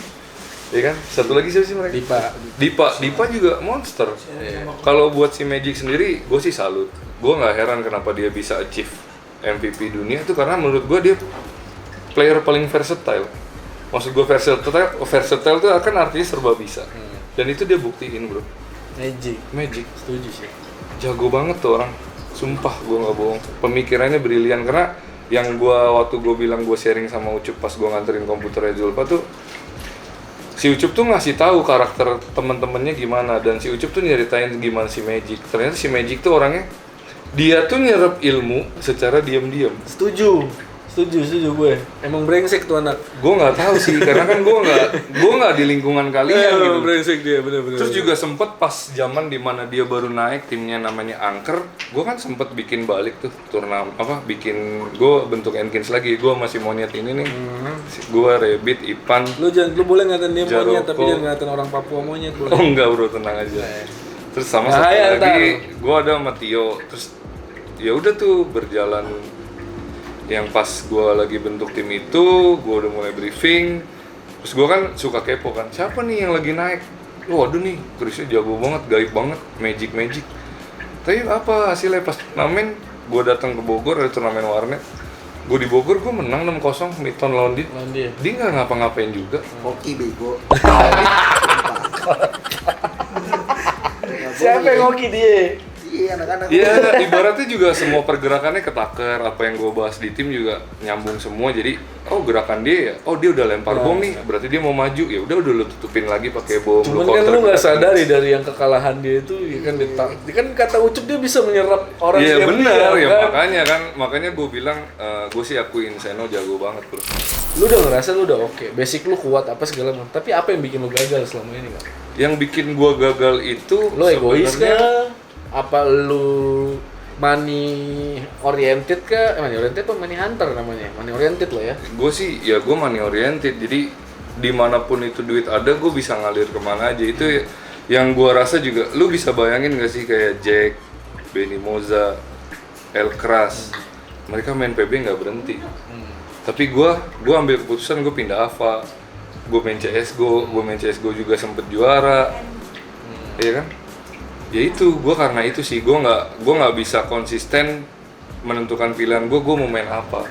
Ya kan? Satu lagi siapa sih mereka? Dipa juga monster. Kalau buat si Magic sendiri, gue sih salut. Gue nggak heran kenapa dia bisa achieve MVP dunia itu karena menurut gue dia player paling versatile. Maksud gue versatile tuh akan artinya serba bisa. Dan itu dia buktiin bro. Magic. Setuju sih. Jago banget tuh orang. Sumpah gue nggak bohong. Pemikirannya brilian karena yang waktu gue bilang gue sharing sama Ucup pas gue nganterin komputernya Zulfa tuh si Ucup tuh ngasih tahu karakter temen-temennya gimana dan si Ucup tuh nyeritain gimana si Magic. Ternyata si Magic tuh orangnya dia tuh nyerap ilmu secara diam-diam. Setuju gue. Emang brengsek tuh anak. Gue nggak tahu sih karena kan gue nggak di lingkungan kalian gitu. Brengsek dia bener-bener. Terus juga sempet pas zaman dimana dia baru naik timnya namanya Angker, gue kan sempet bikin balik tuh turnamen gue bentuk Enkins lagi, gue masih monyet ini nih, gue Rabbit, Ipan. Lu boleh ngatain dia Jaroko. monyet tapi jangan ngatain orang Papua monyet boleh. Oh enggak bro, tenang aja. Terus sama Nah, satu ya, lagi, gue ada sama Tio. Terus ya udah tuh berjalan. Yang pas gue lagi bentuk tim itu, gue udah mulai briefing. Terus gue kan suka kepo kan, siapa nih yang lagi naik? Waduh nih, Chrisnya jago banget, gaib banget, magic. Tapi apa hasilnya pas turnamen? Gue datang ke Bogor, ada turnamen warnet. Gue di Bogor, gue menang 6-0 midton lawan dia. Dia nggak ngapa-ngapain juga. Hoki bego. Siapa yang hoki dia? Iya, anak-anak. Iya, ibaratnya juga semua pergerakannya ketaker. Apa yang gue bahas di tim juga nyambung semua. Jadi, gerakan dia ya, dia udah lempar bom nih. Berarti dia mau maju. Ya udah lu tutupin lagi pakai bom. Cuman kan lu nggak sadari dari yang kekalahan dia itu, ya kan kan kata Ucup dia bisa menyerap orang. Iya benar ya kan? makanya gue bilang gue sih akuin Seno jago banget bro. Lu udah ngerasa lu udah oke, basic lu kuat apa segala macam. Tapi apa yang bikin lu gagal selama ini kan? Yang bikin gue gagal itu Lu egois sebenarnya- kah? Apa lu money oriented kah? Money oriented apa money hunter namanya? Money oriented lah ya. Gue sih ya gue money oriented, jadi dimanapun itu duit ada gue bisa ngalir kemana aja. Itu yang gue rasa juga lu bisa bayangin gak sih kayak Jack, Benny Moza, El Kras, mereka main PB nggak berhenti. Tapi gue ambil keputusan gue pindah Ava, gue main CSGO juga sempet juara, iya kan? Ya itu gue karena itu sih gue nggak bisa konsisten menentukan pilihan gue mau main apa.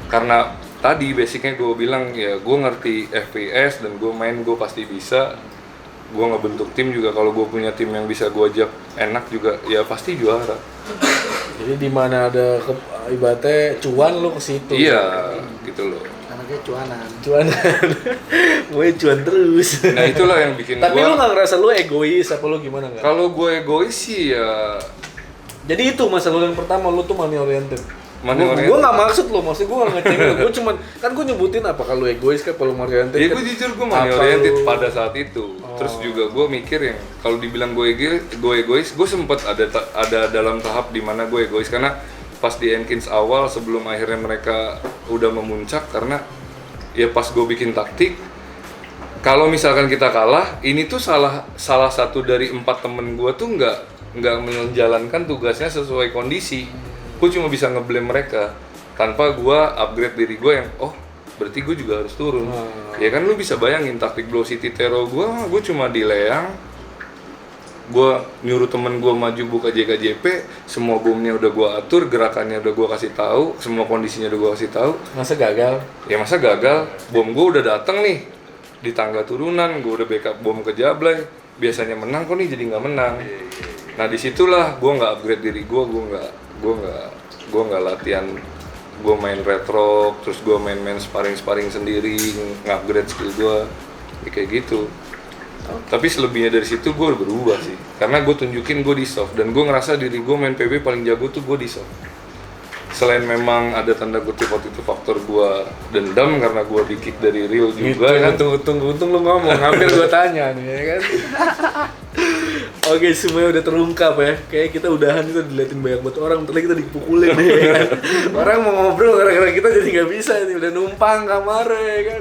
Karena tadi basicnya gue bilang ya gue ngerti FPS dan gue pasti bisa. Gue ngebentuk tim juga, kalau gue punya tim yang bisa gue ajak enak juga ya pasti juara. Jadi di mana ada ibaratnya cuan lu ke situ. Iya gitu loh. Anaknya cuanan. Gue cuan terus. Nah itulah yang bikin Tapi gue. lu nggak ngerasa lu egois apa lu gimana nggak? Kalau gue egois sih ya. Jadi itu masalah lu yang pertama, lu tuh money oriented. money oriented. Gue nggak maksud lo, maksudnya gue nggak ngecengin. Gue cuman kan gue nyebutin apa kalau egois kan, kalau money oriented. Ya kan, gue jujur gue money apa oriented lu- pada saat itu. Terus juga gue mikir yang kalau dibilang gue egois, gue sempet ada dalam tahap dimana gue egois karena pas di Enkins awal sebelum akhirnya mereka udah memuncak, karena ya pas gue bikin taktik, kalau misalkan kita kalah, ini tuh salah satu dari 4 temen gue tuh nggak menjalankan tugasnya sesuai kondisi. Gue cuma bisa ngeblame mereka tanpa gue upgrade diri gue yang berarti gue juga harus turun. Ya kan lu bisa bayangin taktik Blow City Tero gue cuma di leang, gue nyuruh temen gue maju buka JKJP, semua bomnya udah gue atur, gerakannya udah gue kasih tahu, semua kondisinya udah gue kasih tahu. Masa gagal? Ya masa gagal, bom gue udah dateng nih di tangga turunan, gue udah backup bom ke Jablay, biasanya menang kok nih jadi nggak menang. Nah disitulah gue nggak upgrade diri gue nggak latihan, gue main retro, terus gue main sparring sendiri, nge-upgrade skill gue, ya kayak gitu. Tapi selebihnya dari situ gue berubah sih, karena gue tunjukin gue di soft, dan gue ngerasa diri gue main PB paling jago tuh gue di soft. Selain memang ada tanda kutip waktu itu faktor gue dendam karena gue di kick dari real juga kan. Tunggu lu ngomong, hampir gue tanya nih ya kan. Oke, semuanya udah terungkap ya. Kayak kita udahan, kita diliatin banyak buat orang, terus kita dipukulin ya kan. Orang mau ngobrol gara-gara kita jadi nggak bisa nih, udah numpang kamarnya ya kan.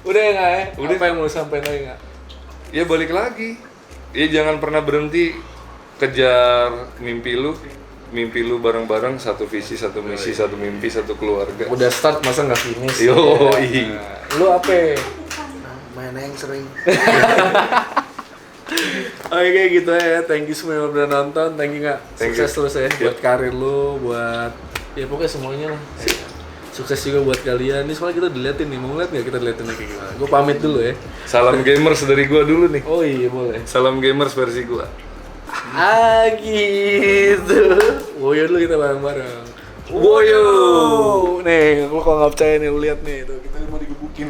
Udah ya nggak ya? Udah. Apa yang mau sampein lagi nggak? Ya balik lagi, ya jangan pernah berhenti kejar mimpi lu bareng-bareng, satu visi, satu misi, satu mimpi, satu keluarga. Udah start masa nggak finish? Yoi. Lu apa? Main yang sering. Oke gitu ya, thank you semua yang udah nonton, thank you nggak? Thank Sukses you. terus ya, buat karir lu, buat ya pokoknya semuanya lah. Sukses juga buat kalian. Ini soalnya kita diliatin nih, mau ngeliat nggak kita diliatin kayak gimana? Gue pamit dulu ya. Salam gamers dari gua dulu nih. Oh iya boleh. Salam gamers versi gua. Gitu. Woyo dulu kita bareng-bareng. Woyo. Nih, lu kalau nggak percaya nih, lu lihat nih, tuh kita mau digebukin.